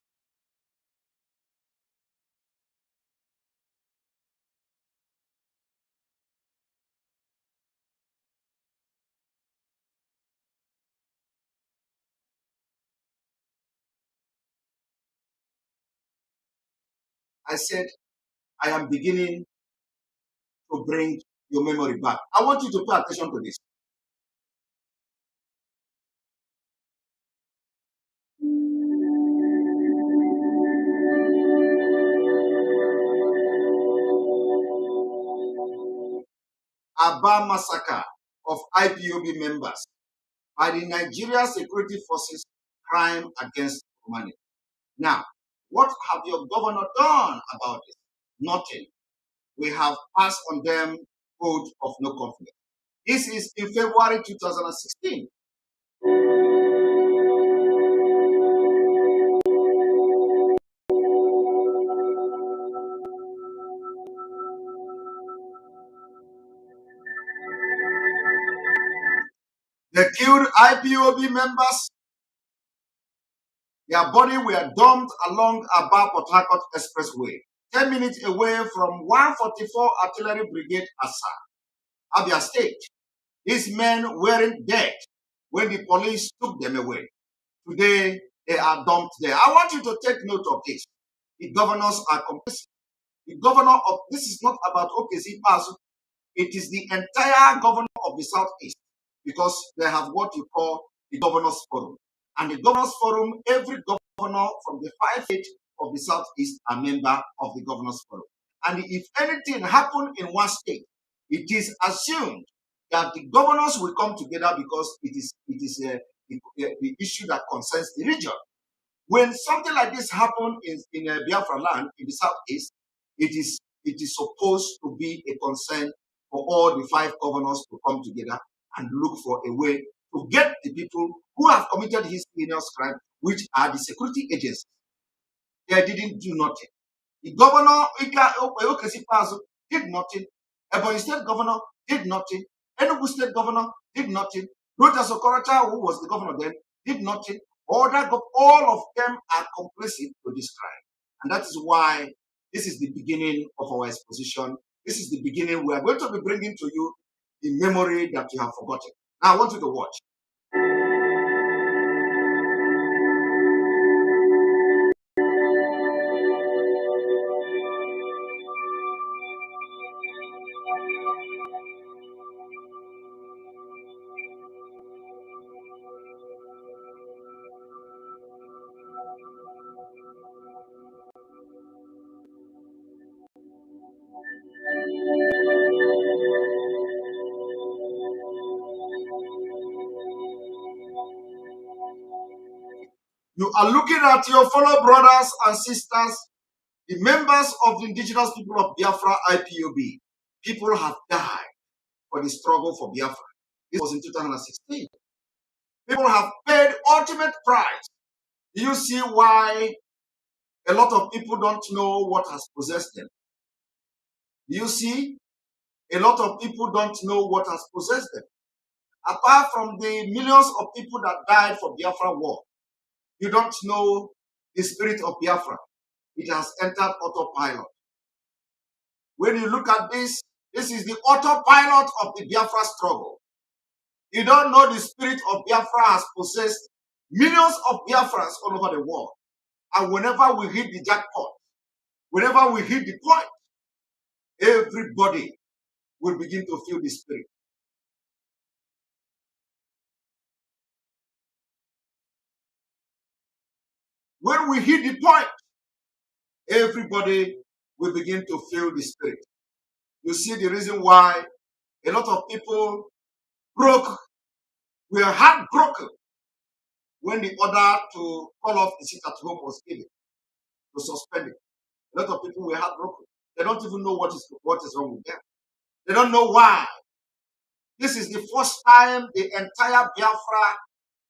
I said, I am beginning to bring your memory back. I want you to pay attention to this. Aba massacre of IPOB members by the Nigeria Security Forces, crime against humanity. Now, what have your governor done about it? Nothing. We have passed on them code of no conflict. This is in February 2016. They killed IPOB members. Their body were dumped along Aba Port Harcourt Expressway, 10 minutes away from 144 Artillery Brigade Asa, Abia State. These men weren't dead when the police took them away. Today, they are dumped there. I want you to take note of this. The governors are complicit. The governor of, this is not about OKC Pasu. It is the entire governor of the Southeast, because they have what you call the Governors Forum. And the Governors Forum, every governor from the 5 states of the Southeast are member of the Governors Forum. And if anything happens in one state, it is assumed that the governors will come together because it is the issue that concerns the region. When something like this happens in Biafra land in the Southeast, it is supposed to be a concern for all the 5 governors to come together and look for a way to get the people who have committed his heinous crime, which are the security agencies. They didn't do nothing. The governor, did nothing. Ebonyi State governor did nothing. Enugu State governor did nothing. Rojas Okorocha, who was the governor then, did nothing. All of them are complicit to this crime. And that is why this is the beginning of our exposition. This is the beginning. We are going to be bringing to you the memory that you have forgotten. Now, I want you to watch. You are looking at your fellow brothers and sisters, the members of the indigenous people of Biafra IPOB. People have died for the struggle for Biafra. This was in 2016. People have paid ultimate price. Do you see why a lot of people don't know what has possessed them? Do you see? A lot of people don't know what has possessed them. Apart from the millions of people that died for Biafra war, you don't know the spirit of Biafra. It has entered autopilot. When you look at this, this is the autopilot of the Biafra struggle. You don't know the spirit of Biafra has possessed millions of Biafrans all over the world. And whenever we hit the jackpot, whenever we hit the point, everybody will begin to feel the spirit. When we hit the point, everybody will begin to feel the spirit. You see the reason why a lot of people were heartbroken when the order to call off the sit at home was given, to suspend it. A lot of people were heartbroken. They don't even know what is wrong with them. They don't know why. This is the first time the entire Biafra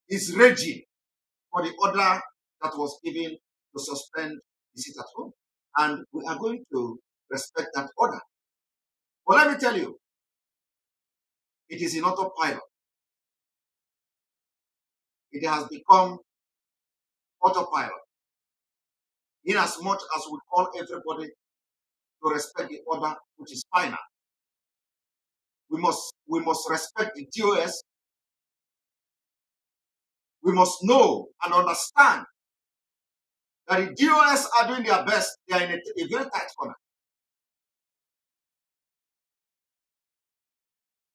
is raging for the order that was given to suspend the sit at home. And we are going to respect that order. But let me tell you, it is in autopilot. It has become autopilot. In as much as we call everybody to respect the order, which is final. We must respect the DOS. We must know and understand that the DOS are doing their best. They are in a very tight corner.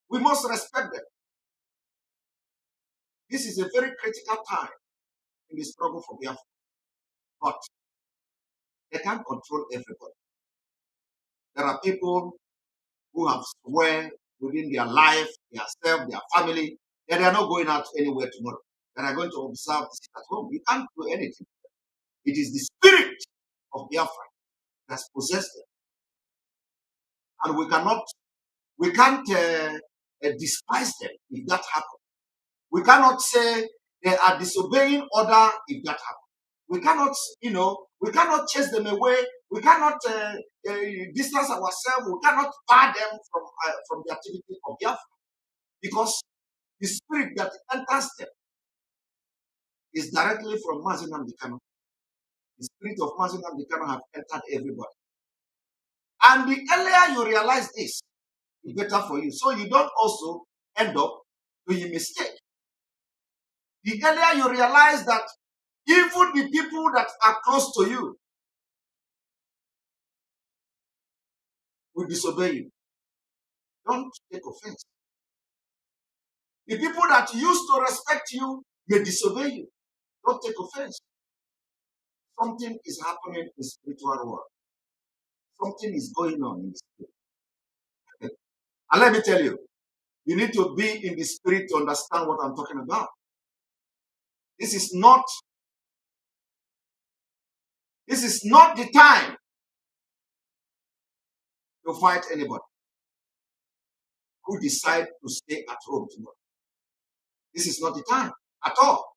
We must respect them. This is a very critical time in the struggle for Biafra. But they can't control everybody. There are people who have sworn within their life, their self, their family, that they are not going out anywhere tomorrow. That are going to observe the sit at home. You can't do anything. It is the spirit of Biafra that's possessed them. And we can't despise them if that happens. We cannot say they are disobeying order if that happens. We cannot, we cannot chase them away. We cannot distance ourselves. We cannot bar them from the activity of Biafra, because the spirit that enters them is directly from Mazi Nnamdi Kanu. The spirit of Mazi Nnamdi Kanu have entered everybody. And the earlier you realize this, the better for you. So you don't also end up doing a mistake. The earlier you realize that even the people that are close to you will disobey you, don't take offense. The people that used to respect you may disobey you. Don't take offense. Something is happening in the spiritual world. Something is going on in the spirit. And let me tell you, you need to be in the spirit to understand what I'm talking about. This is not the time to fight anybody who decide to stay at home tomorrow. This is not the time at all.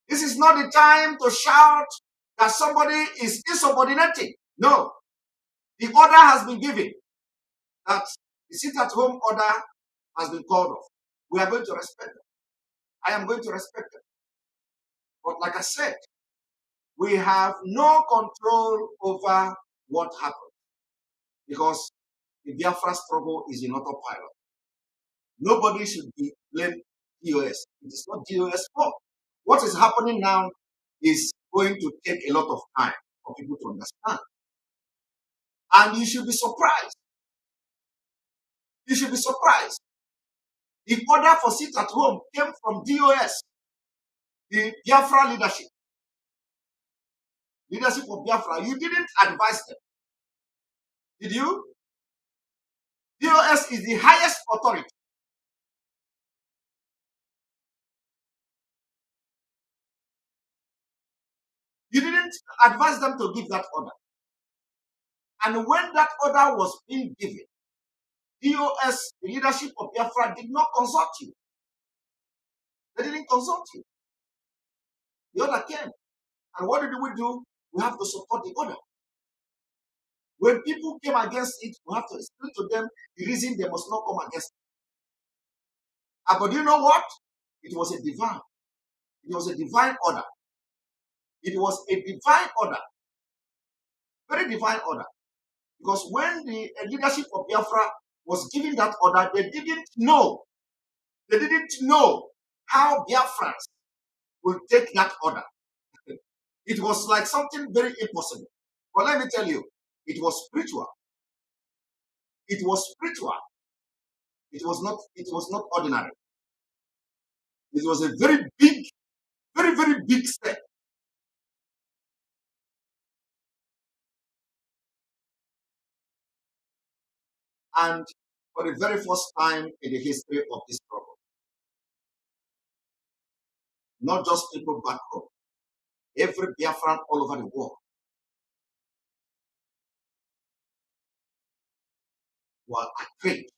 This is not the time to shout that somebody is insubordinating. No. The order has been given that the sit-at-home order has been called off. We are going to respect them. I am going to respect them. But like I said, we have no control over what happens, because the Biafra struggle is in autopilot. Nobody should be blamed DOS. It is not DOS fault. What is happening now is going to take a lot of time for people to understand. And you should be surprised. You should be surprised. The order for sit at home came from DOS, the Biafra leadership. Leadership of Biafra. You didn't advise them. Did you? DOS is the highest authority. didn't advise them to give that order. And when that order was being given, DOS, the leadership of Biafra, did not consult you. They didn't consult you. The order came. And what did we do? We have to support the order. When people came against it, we have to explain to them the reason they must not come against it. But you know what? It was a divine. It was a divine order. It was a divine order. Very divine order. Because when the leadership of Biafra was giving that order, they didn't know. They didn't know how Biafrans will take that order. It was like something very impossible. But let me tell you, it was spiritual. It was spiritual. It was not ordinary. It was a very big, very, very big step. And for the very first time in the history of this struggle, not just people back home, every Biafran all over the world were outraged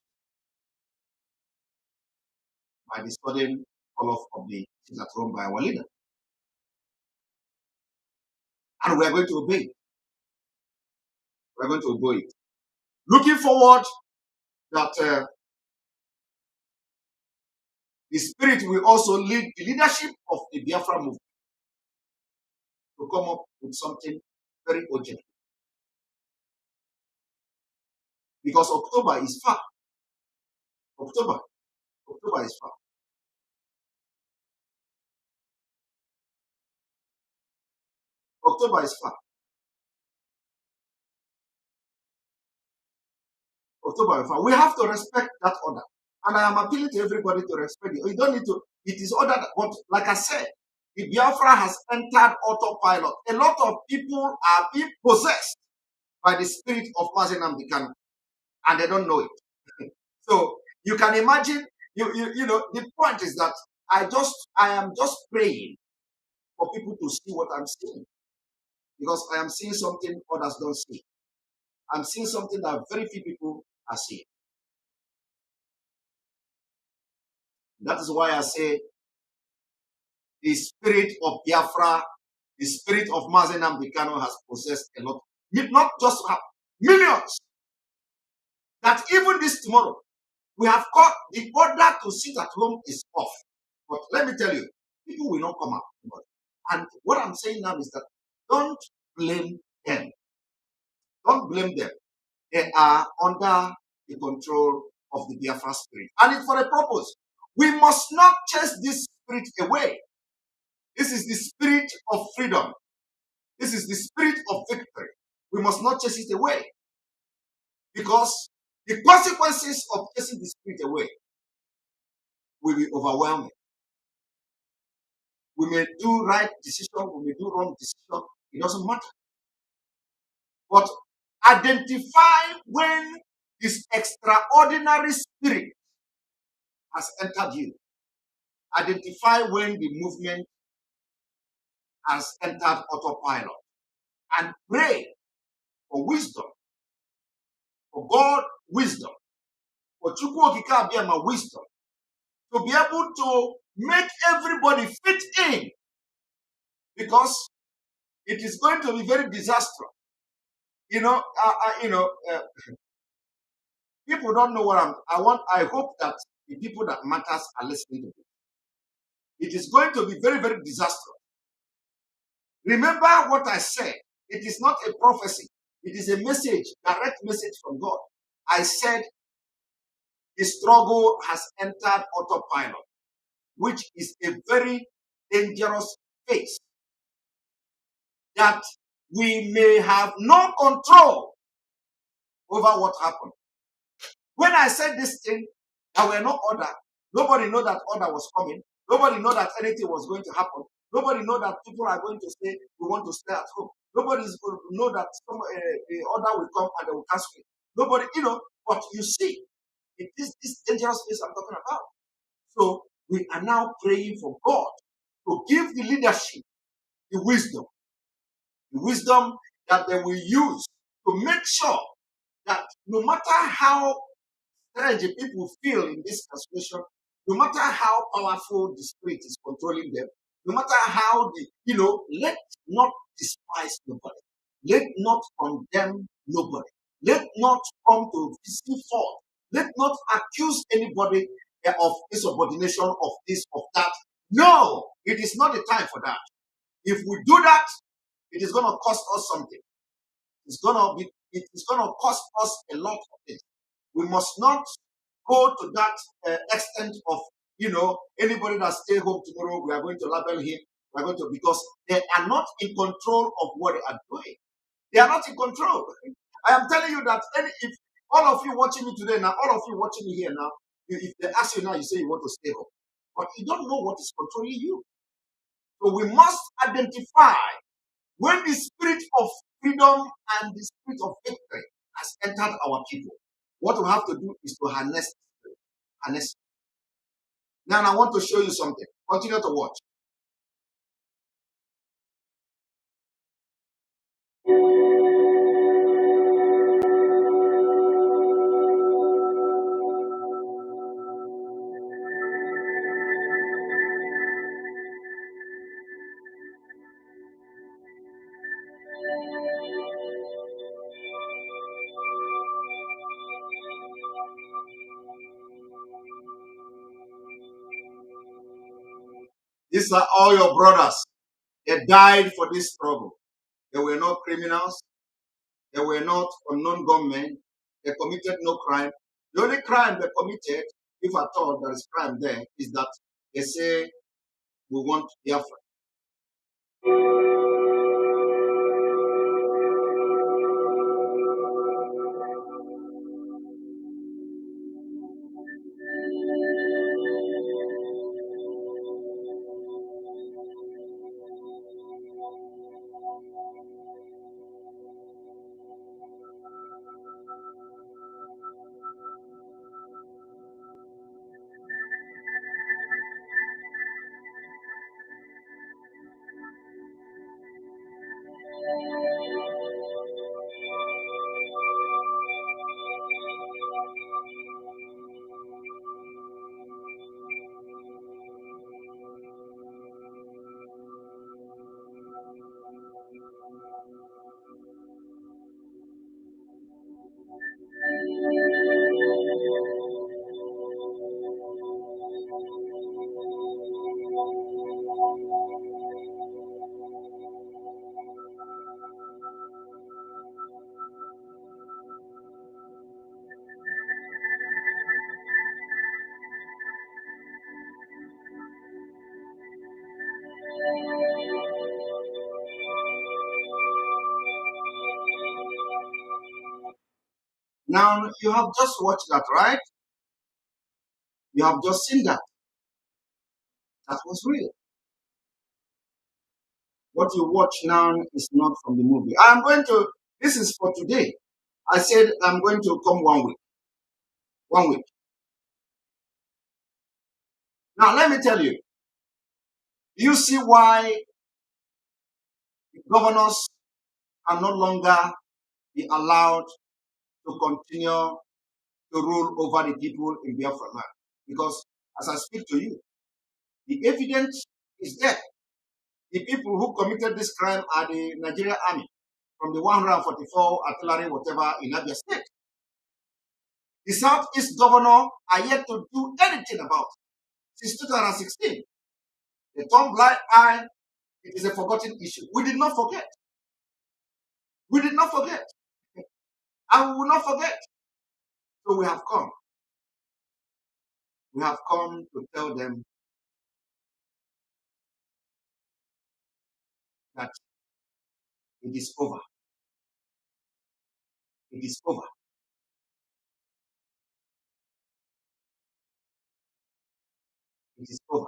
by the sudden call-off of the sit at home by our leader. And we are going to obey it. We are going to obey it. Looking forward that the Spirit will also lead the leadership of the Biafra movement to come up with something very urgent. Because October is far. October is far. October is far. October is far. We have to respect that order. And I am appealing to everybody to respect it. You don't need to, it is ordered, but like I said, the Biafra has entered autopilot. A lot of people are being possessed by the spirit of Mazi Nnamdi Kanu, and they don't know it. So you can imagine, you know, the point is that I am just praying for people to see what I'm seeing. Because I am seeing something others don't see. I'm seeing something that very few people are seeing. That is why I say the spirit of Biafra, the spirit of Mazi Nnamdi Kanu has possessed a lot, not just millions. That even this tomorrow, we have caught the order to sit at home is off. But let me tell you, people will not come out. And what I'm saying now is that don't blame them. Don't blame them. They are under the control of the Biafra spirit. And it's for a purpose. We must not chase this spirit away. This is the spirit of freedom. This is the spirit of victory. We must not chase it away. Because the consequences of chasing the spirit away will be overwhelming. We may do right decision, we may do wrong decision. It doesn't matter. But identify when this extraordinary spirit has entered you. Identify when the movement has entered autopilot. And pray for wisdom. For God, wisdom. For Chukwu Okike Abiama, wisdom. To be able to make everybody fit in. Because it is going to be very disastrous. People don't know what I hope that the people that matters are listening to this. It is going to be very, very disastrous. Remember what I said. It is not a prophecy. It is a message, direct message from God. I said the struggle has entered autopilot, which is a very dangerous phase. That we may have no control over what happened. When I said this thing, there were no order. Nobody knew that order was coming. Nobody knew that anything was going to happen. Nobody knew that people are going to say, we want to stay at home. Nobody is going to know that the order will come and they will cancel it. Nobody, but you see, it is this dangerous phase I'm talking about. So we are now praying for God to give the leadership the wisdom, The wisdom that they will use to make sure that no matter how strange people feel in this situation, no matter how powerful the spirit is controlling them, no matter how let not despise nobody. Let not condemn nobody. Let not come to physical fault. Let not accuse anybody of insubordination, of this, of that. No, it is not the time for that. If we do that, it is going to cost us something. It is going to cost us a lot of things. We must not go to that extent of, anybody that stay home tomorrow, we are going to label him. We are going to, because they are not in control of what they are doing. They are not in control. I am telling you that if all of you watching me today now, all of you watching me here now, if they ask you now, you say you want to stay home. But you don't know what is controlling you. So we must identify when the spirit of freedom and the spirit of victory has entered our people. What we have to do is to harness the spirit. Harness. Now I want to show you something. Continue to watch. These are all your brothers. They died for this struggle. They were not criminals. They were not unknown gunmen. They committed no crime. The only crime they committed, if at all there is crime there, is that they say, we want Biafra. Now, you have just watched that, right? You have just seen that. That was real. What you watch now is not from the movie. This is for today. I said I'm going to come 1 week. 1 week. Now, let me tell you. Do you see why the governors are no longer be allowed to continue to rule over the people in Biafra land? Because as I speak to you, the evidence is there. The people who committed this crime are the Nigerian army from the 144 artillery, whatever, in Abia State. The Southeast governor are yet to do anything about it. Since 2016, the turn blind eye, it is a forgotten issue. We did not forget. We did not forget. And we will not forget. So we have come. We have come to tell them that it is over. It is over. It is over.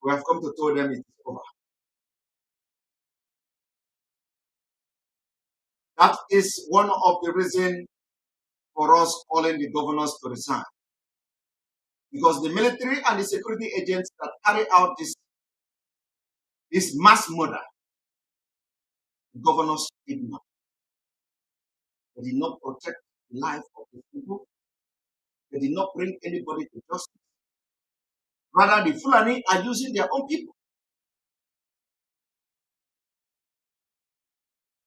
We have come to tell them it is over. That is one of the reasons for us calling the governors to resign. Because the military and the security agents that carry out this this mass murder, the governors did not. They did not protect the life of the people. They did not bring anybody to justice. Rather, the Fulani are using their own people.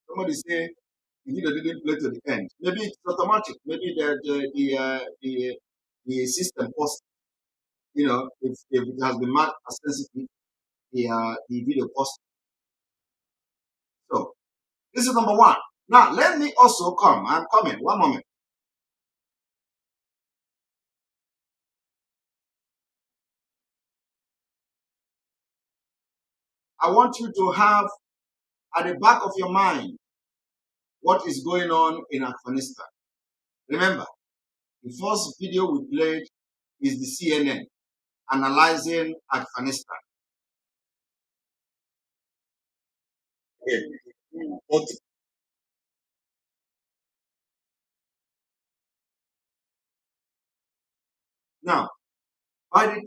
Somebody say, the video didn't play to the end. Maybe it's automatic. Maybe the system post, if it has been marked as sensitive, the video post. So this is number one. Now let me also come. I'm coming. One moment. I want you to have at the back of your mind what is going on in Afghanistan. Remember, the first video we played is the CNN analyzing Afghanistan. Now, by the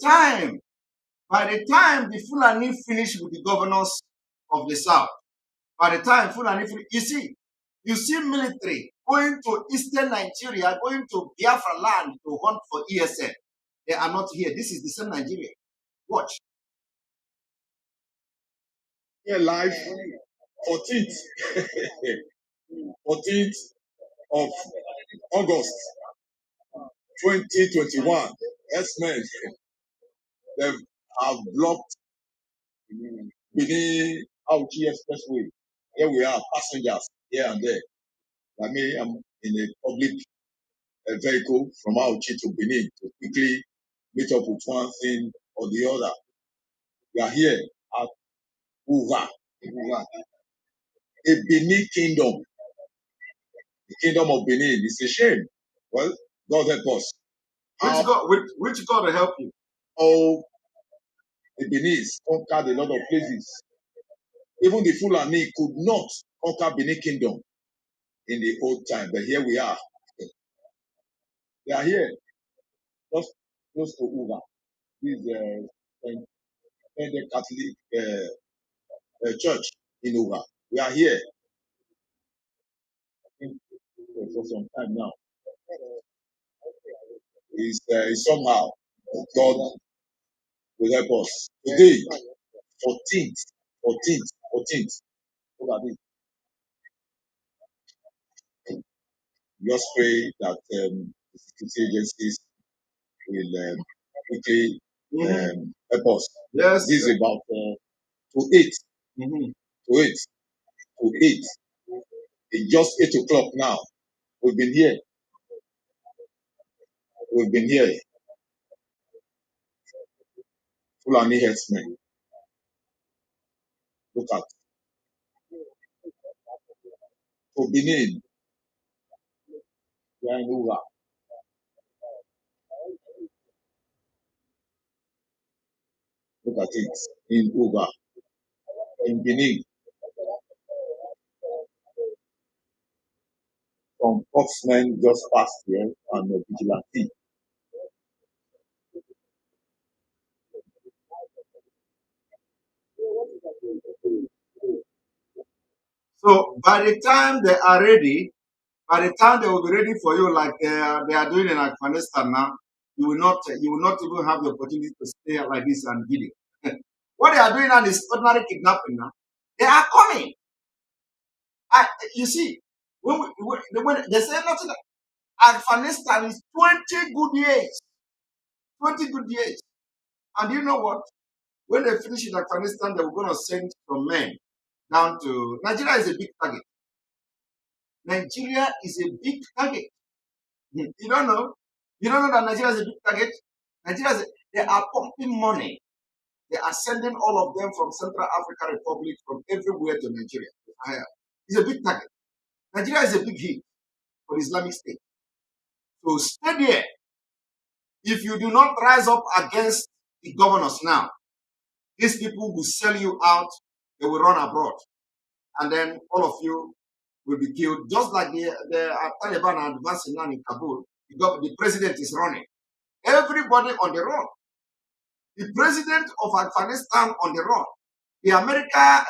time the Fulani finish with the governors of the South, by the time Fulani finish, you see military going to Eastern Nigeria, going to Biafra land to hunt for ESN. They are not here. This is the same Nigeria. Watch. Here live 14th 14th of August 2021. X-Men, they have blocked Benin Auchi Expressway. Here we are, passengers here and there. Like me, I'm in a public vehicle from Auchi to Benin to quickly meet up with one thing or the other. We are here at Uva, a Benin kingdom. The kingdom of Benin. It's a shame. Well, God help us. Which God will help you? Oh, the Benin conquered a lot of places. Even the Fulani could not conquer Benin kingdom in the old time, but here we are. They are here, just close to Uva. This is the Catholic church in Uva. We are here for some time now. It's somehow God will help us. Today, 14th. Look at it. Just pray that the security agencies will quickly help us. Yes. This is about to 8. To 8. It's just 8 o'clock now. We've been here. Fulani herdsmen. Look at. For Benin, we are in Uga. Look at it. In Uga. In Benin. Some foxmen just passed here and the vigilante. So by the time they are ready, by the time they will be ready for you, like they are doing in Afghanistan now, you will not even have the opportunity to stay like this and video. What they are doing now is ordinary kidnapping now. They are coming. You see, when they say nothing, Afghanistan is 20 good years. 20 good years. And you know what? When they finish in Afghanistan, they were going to send some men down to Nigeria is a big target. Nigeria is a big target. You don't know? You don't know that Nigeria is a big target? They are pumping money. They are sending all of them from Central African Republic, from everywhere to Nigeria. It's a big target. Nigeria is a big hit for the Islamic State. So stay there. If you do not rise up against the governors now, these people will sell you out. They will run abroad. And then all of you will be killed. Just like the Taliban are advancing now in Kabul, the president is running. Everybody on the run. The president of Afghanistan on the run. The America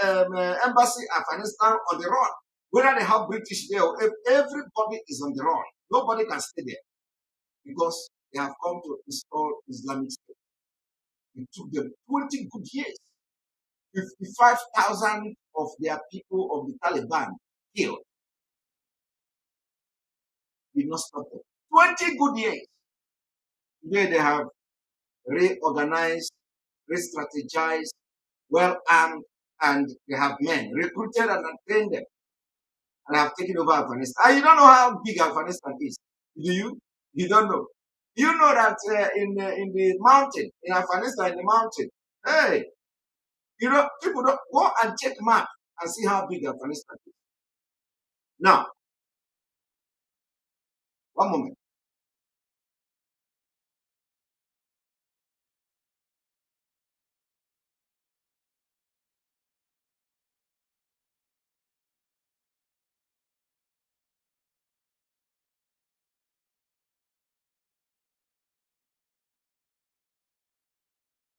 embassy Afghanistan on the run. Whether they have British there or if everybody is on the run. Nobody can stay there because they have come to install Islamic State. It took them 20 good years. 55,000 of their people of the Taliban killed. Did not stop them. 20 good years. Today they have reorganized, re-strategized, well armed, and they have men recruited and trained them, and have taken over Afghanistan. And you don't know how big Afghanistan is, do you? You don't know. You know that in the mountain, in Afghanistan, in the mountain, hey, you know, people don't go and check map and see how big Afghanistan is. Now, one moment.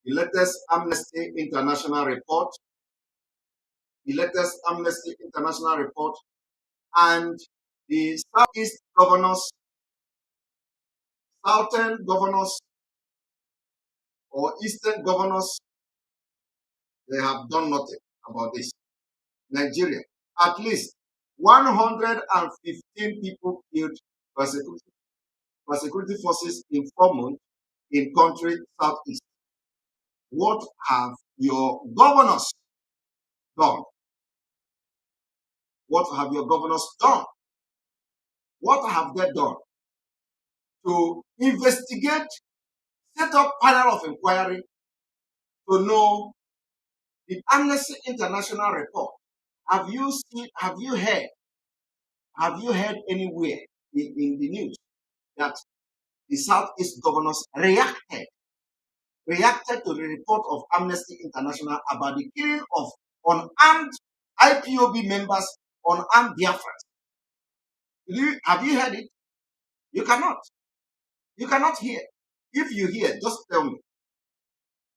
The latest Amnesty International report, and the Southeast governors, Southern governors, or Eastern governors, they have done nothing about this. Nigeria, at least 115 people killed by security forces in 4 months in country Southeast. What have your governors done? What have your governors done? What have they done to investigate, set up panel of inquiry to know the Amnesty International report? Have you heard anywhere in the news that the Southeast governors reacted to the report of Amnesty International about the killing of unarmed IPOB members, unarmed Biafrans? Have you heard it? You cannot. You cannot hear. If you hear, just tell me.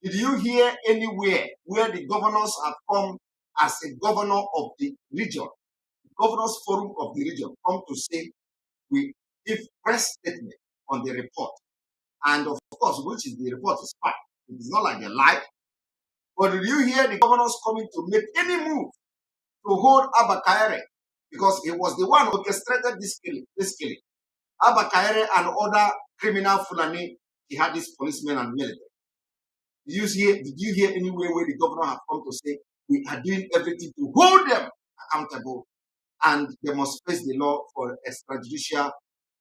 Did you hear anywhere where the governors have come as a governor of the region, the governors forum of the region, come to say we give press statement on the report? And of course, which is the report is fine. It is not like a lie. But did you hear the governors coming to make any move to hold Abba Kaire? Because he was the one who orchestrated this killing. Abba Kaire and other criminal Fulani, he had these policemen and military. Did you hear anywhere where the governor have come to say we are doing everything to hold them accountable and they must face the law for extrajudicial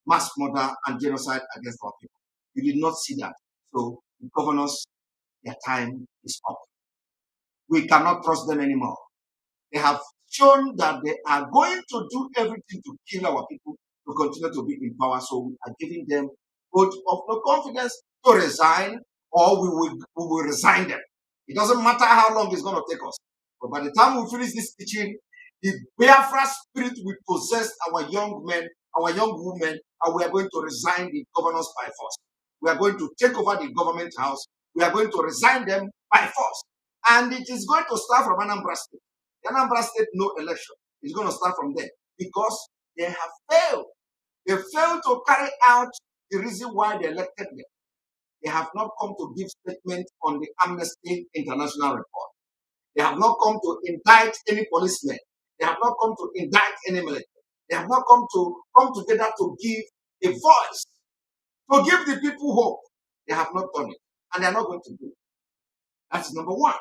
mass murder and genocide against our people? You did not see that. So the governors, their time is up. We cannot trust them anymore. They have shown that they are going to do everything to kill our people to continue to be in power. So we are giving them vote of no confidence to resign, or we will resign them. It doesn't matter how long it's going to take us. But by the time we finish this teaching, the Biafra spirit will possess our young men, our young women, and we are going to resign the governors by force. We are going to take over the government house. We are going to resign them by force. And it is going to start from Anambra State. The Anambra State, no election. It's going to start from there because they have failed. They failed to carry out the reason why they elected them. They have not come to give statement on the Amnesty International report. They have not come to indict any policemen. They have not come to indict any military. They have not come together to give a voice, to give the people hope. They have not done it. And they are not going to do it. That's number one.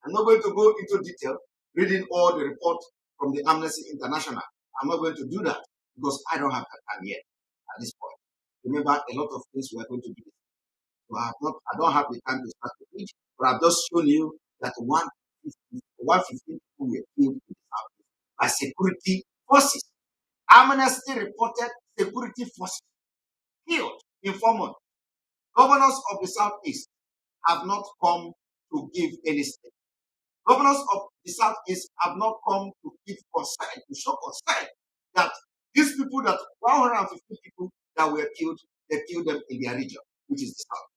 I'm not going to go into detail reading all the reports from the Amnesty International. I'm not going to do that because I don't have that time yet at this point. Remember, a lot of things we are going to do. So I don't have the time to start to preach, but I've just shown you that 115 people were killed in the South by security forces. Amnesty reported security forces killed in 4 months. Governors of the Southeast have not come to give any statement. Governors of the Southeast have not come to give concern, to show concern that these people, that 150 people that were killed, they killed them in their region, which is the South.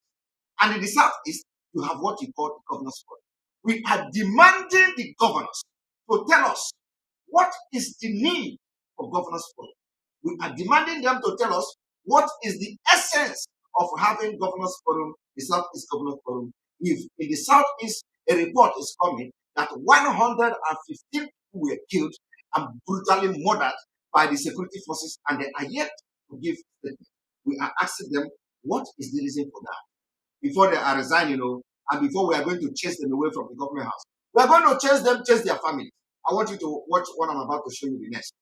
And in the Southeast, you have what you call the Governor's Forum. We are demanding the governors to tell us what is the need of governors forum. We are demanding them to tell us what is the essence of having governors forum, the Southeast Governors Forum. If in the Southeast a report is coming that 115 people were killed and brutally murdered by the security forces, and they are yet to give statement. We are asking them, what is the reason for that? Before they are resigning, and before we are going to chase them away from the government house. We are going to chase them, chase their families. I want you to watch what I'm about to show you the next.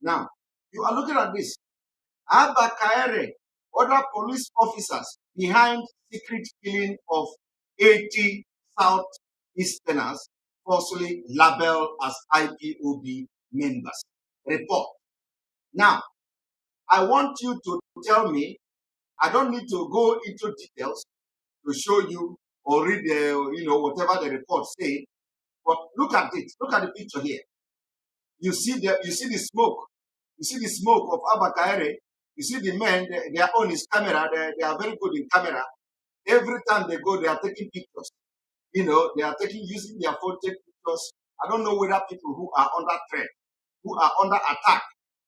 Now, you are looking at this. Abba Kaere, other police officers behind secret killing of 80 Southeasterners falsely labeled as IPOB members. Report. Now, I want you to tell me, I don't need to go into details to show you or read whatever the report say, but look at it. Look at the picture here. You see the smoke. You see the smoke of Abba Kaere. You see the men, their own is camera. They are very good in camera. Every time they go, they are taking pictures. They are using their phone to take pictures. I don't know whether people who are under threat, who are under attack,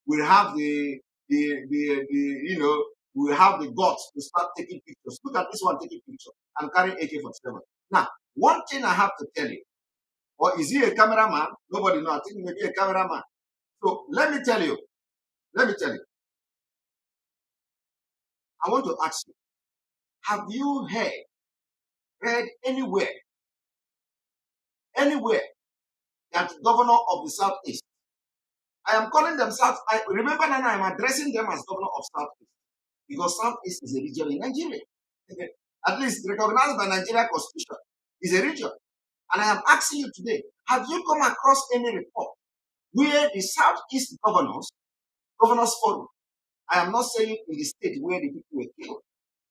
will have will have the guts to start taking pictures. Look at this one taking picture and carrying AK-47. Now, one thing I have to tell you, or is he a cameraman? Nobody knows. I think maybe a cameraman. So let me tell you. I want to ask you, have you read anywhere that the governor of the Southeast, I am calling them South, remember now I am addressing them as governor of Southeast, because Southeast is a region in Nigeria. At least recognized by Nigeria Constitution, is a region. And I am asking you today, have you come across any report where the Southeast governors forum, I am not saying in the state where the people were killed.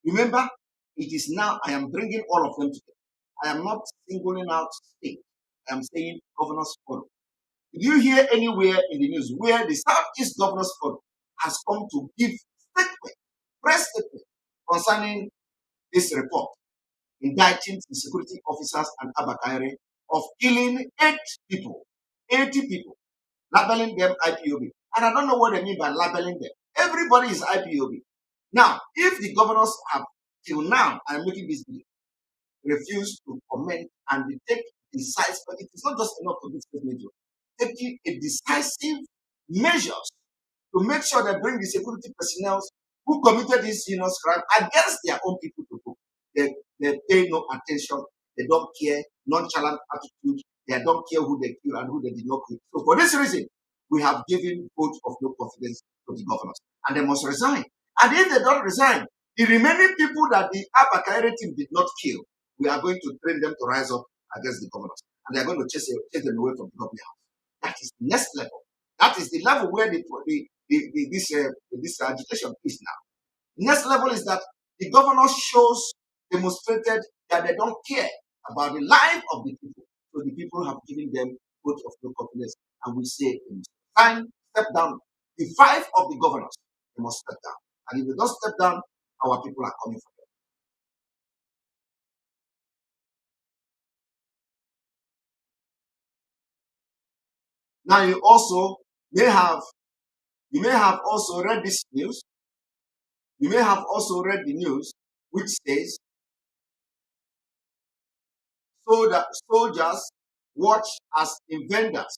Remember, it is now I am bringing all of them together. I am not singling out state. I am saying governors forum. Did you hear anywhere in the news where the Southeast Governors Forum has come to give statement, press statement concerning this report, indicting the security officers and Abba Kaere of killing 80 people, labeling them IPOB. And I don't know what they mean by labeling them. Everybody is IPOB. Now, if the governors have, till now, I'm making this video, refused to comment and they take decisive, but it is not just enough to give statement, taking a decisive measures to make sure they bring the security personnel who committed this heinous crime against their own people to go. They pay no attention. They don't care. Nonchalant attitude. They don't care who they kill and who they did not kill. So for this reason, we have given vote of no confidence to the governors. And they must resign. And if they don't resign, the remaining people that the Abba Kaere team did not kill, we are going to train them to rise up against the governors. And they are going to chase them away from the government house. That is the next level. That is the level where this agitation is now. Next level is that the governor demonstrated that they don't care about the life of the people. So the people have given them vote of no confidence. And we say, time, step down. The 5 of the governors, they must step down. And if they don't step down, our people are coming for them. Now you may have also read this news. You may have also read the news which says, so that soldiers watch as invaders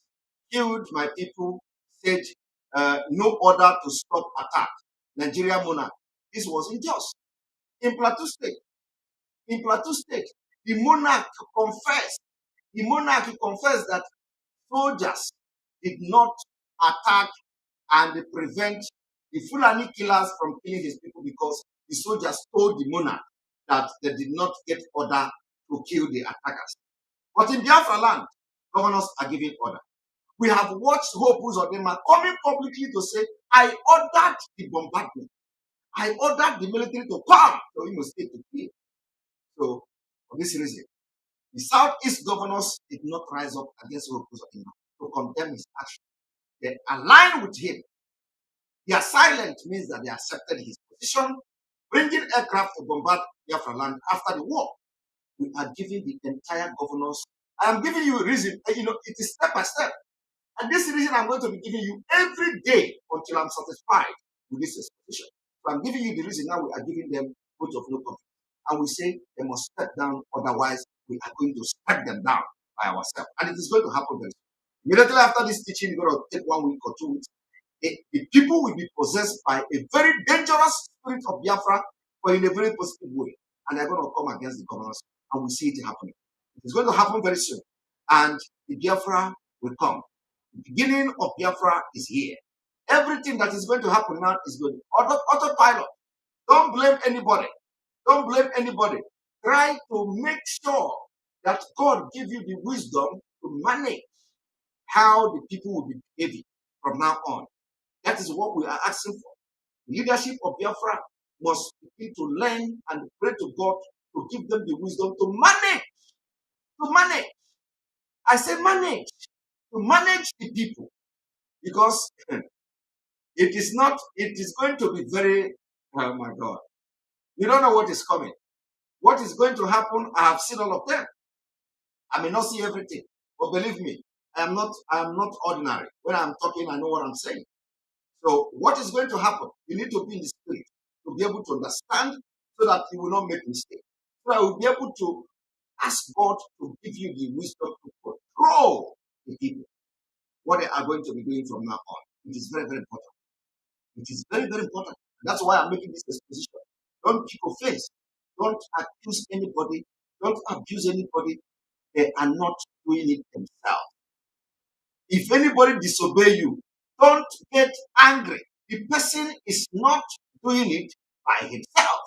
killed my people, said no order to stop attack. Nigeria monarch. This was unjust. In Plateau State, the monarch confessed that soldiers did not attack and prevent the Fulani killers from killing his people because the soldiers told the monarch that they did not get order to kill the attackers. But in Biafra land, governors are giving order. We have watched Hope Uzodinma coming publicly to say, I ordered the bombardment. I ordered the military to come to Imo State to kill. So, for this reason, the Southeast governors did not rise up against Hope Uzodinma to condemn his action. They aligned with him. Their silence means that they accepted his position, bringing aircraft to bombard Biafra land after the war. We are giving the entire governors. I am giving you a reason. It is step by step. And this reason I'm going to be giving you every day until I'm satisfied with this exposition. So I'm giving you the reason now we are giving them vote of no confidence. And we say they must step down, otherwise we are going to step them down by ourselves. And it is going to happen very soon. Immediately after this teaching, it's going to take 1 week or 2 weeks. The people will be possessed by a very dangerous spirit of Biafra, but in a very positive way. And they're going to come against the governors, and we see it happening. It is going to happen very soon. And the Biafra will come. The beginning of Biafra is here. Everything that is going to happen now is going to autopilot. Don't blame anybody. Don't blame anybody. Try to make sure that God give you the wisdom to manage how the people will be behaving from now on. That is what we are asking for. The leadership of Biafra must begin to learn and pray to God to give them the wisdom to manage. To manage. I say manage. To manage the people. Because it is going to be very, oh my God. You don't know what is coming. What is going to happen, I have seen all of them. I may not see everything, but believe me, I am not ordinary. When I'm talking, I know what I'm saying. So what is going to happen? You need to be in the spirit to be able to understand so that you will not make mistakes. So I will be able to ask God to give you the wisdom to control the people. What they are going to be doing from now on. It is very, very important. It is very, very important. That's why I'm making this exposition. Don't keep offense. Don't accuse anybody. Don't abuse anybody. They are not doing it themselves. If anybody disobey you, don't get angry. The person is not doing it by himself.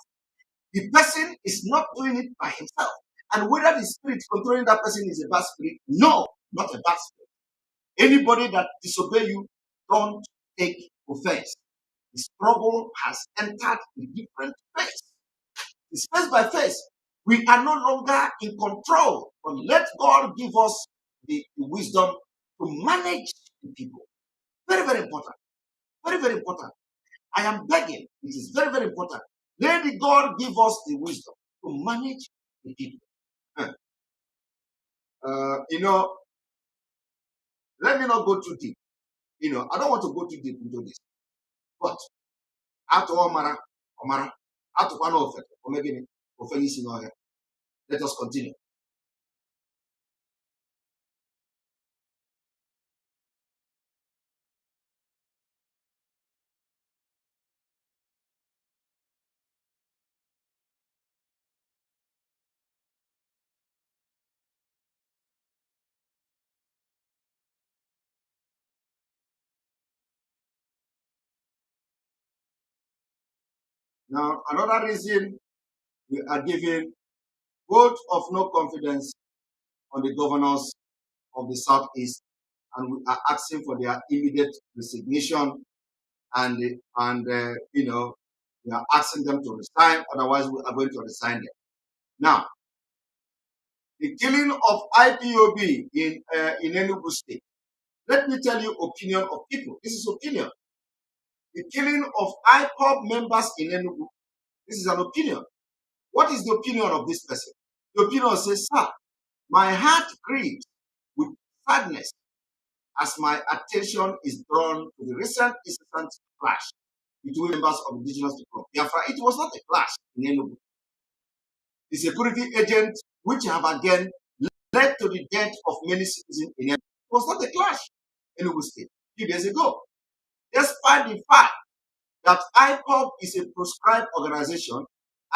The person is not doing it by himself. And whether the spirit controlling that person is a bad spirit, no, not a bad spirit. Anybody that disobey you, don't take offense. The struggle has entered a different phase. It's phase by phase. We are no longer in control, but let God give us the wisdom to manage the people. Very, very important. Very, very important. I am begging. It is very, very important. Let God give us the wisdom to manage the people. Let me not go too deep. I don't want to go too deep into this. But let us continue. Now, another reason we are giving vote of no confidence on the governors of the Southeast, and we are asking for their immediate resignation, and we are asking them to resign, otherwise we are going to resign them. Now, the killing of IPOB in Enugu State, let me tell you opinion of people. This is opinion. The killing of IPOB members in Enugu, this is an opinion. What is the opinion of this person? The opinion says, sir, my heart grieves with sadness as my attention is drawn to the recent incessant clash between members of indigenous people of Biafra. It was not a clash in Enugu. The security agents, which have again led to the death of many citizens in Enugu, it was not a clash in Enugu State a few days ago. Despite the fact that IPOB is a proscribed organization,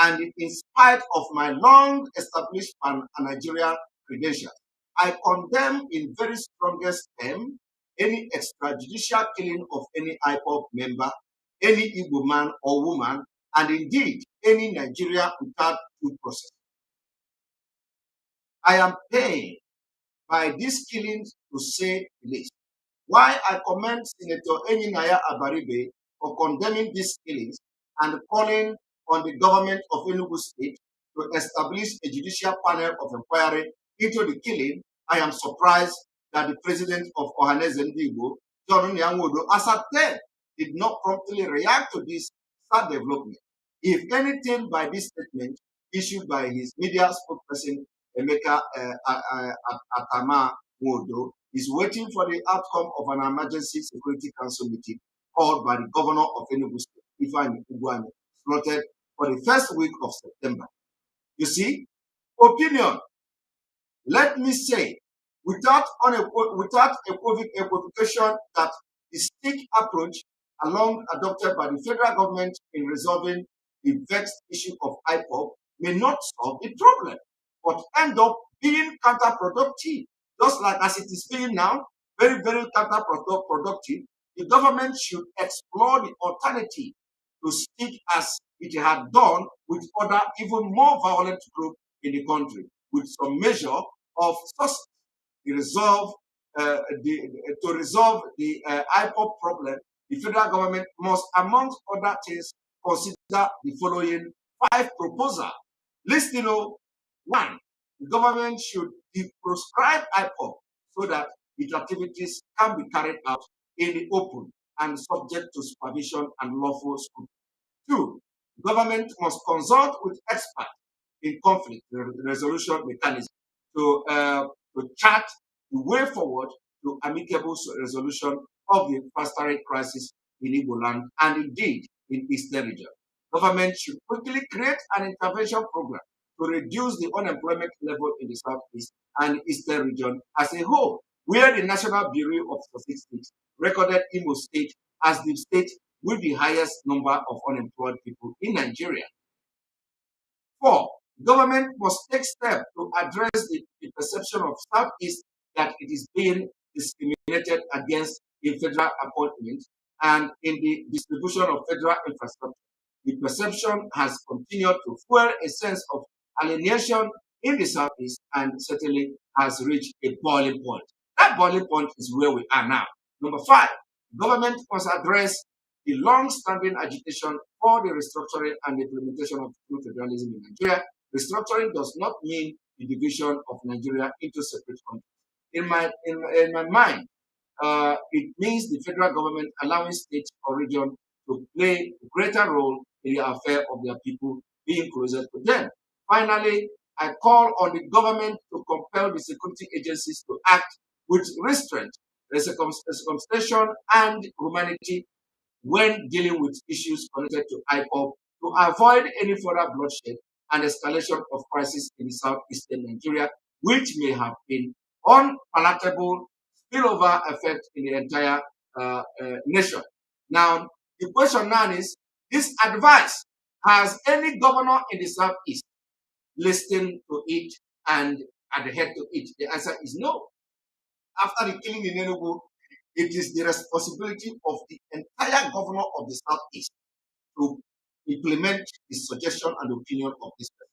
and in spite of my long-established Pan-Nigeria credentials, I condemn in very strongest terms any extrajudicial killing of any IPOB member, any Igbo man or woman, and indeed any Nigeria without due process. I am pained by these killings, to say the least. Why I commend Senator Enyinaya Abaribe for condemning these killings and calling on the government of Enugu State to establish a judicial panel of inquiry into the killing, I am surprised that the president of Ohaneze Ndigbo, John Nyangodo, as at then, did not promptly react to this sad development. If anything, by this statement issued by his media spokesperson, Emeka Atama Wodo, is waiting for the outcome of an emergency Security Council meeting called by the governor of Enugu State, Ifeanyi Ugwuanyi, slotted for the first week of September. You see, opinion, let me say, without equivocation, that the stick approach along adopted by the federal government in resolving the vexed issue of IPOB may not solve the problem, but end up being counterproductive. Just like as it is being now, very, very counterproductive. The government should explore the alternative to stick as it had done with other even more violent groups in the country, with some measure of success. To resolve the IPOB problem, the federal government must, amongst other things, consider the following 5 proposals. Listen, 1. The government should proscribe IPOB so that its activities can be carried out in the open and subject to supervision and lawful scrutiny. 2. The government must consult with experts in conflict resolution mechanism to chart the way forward to amicable resolution of the pastoral crisis in Igbo land and indeed in Eastern region. Government should quickly create an intervention program to reduce the unemployment level in the Southeast and Eastern region as a whole, where the National Bureau of Statistics recorded Imo State as the state with the highest number of unemployed people in Nigeria. 4. Government must take steps to address the perception of Southeast that it is being discriminated against in federal appointments and in the distribution of federal infrastructure. The perception has continued to fuel a sense of alienation in the Southeast and certainly has reached a boiling point. That boiling point is where we are now. Number 5, government must address the long-standing agitation for the restructuring and implementation of true federalism in Nigeria. Restructuring does not mean the division of Nigeria into separate countries. In my mind, it means the federal government allowing states or regions to play a greater role in the affair of their people, being closer to them. Finally, I call on the government to compel the security agencies to act with restraint, circumspection, and humanity when dealing with issues connected to IPOB to avoid any further bloodshed and escalation of crisis in the southeastern Nigeria, which may have been unpalatable spillover effect in the entire nation. Now, the question now is, this advice, has any governor in the southeast listened to it and adhered to it? The answer is no. After the killing in Enugu, it is the responsibility of the entire governor of the southeast to implement the suggestion and opinion of this person.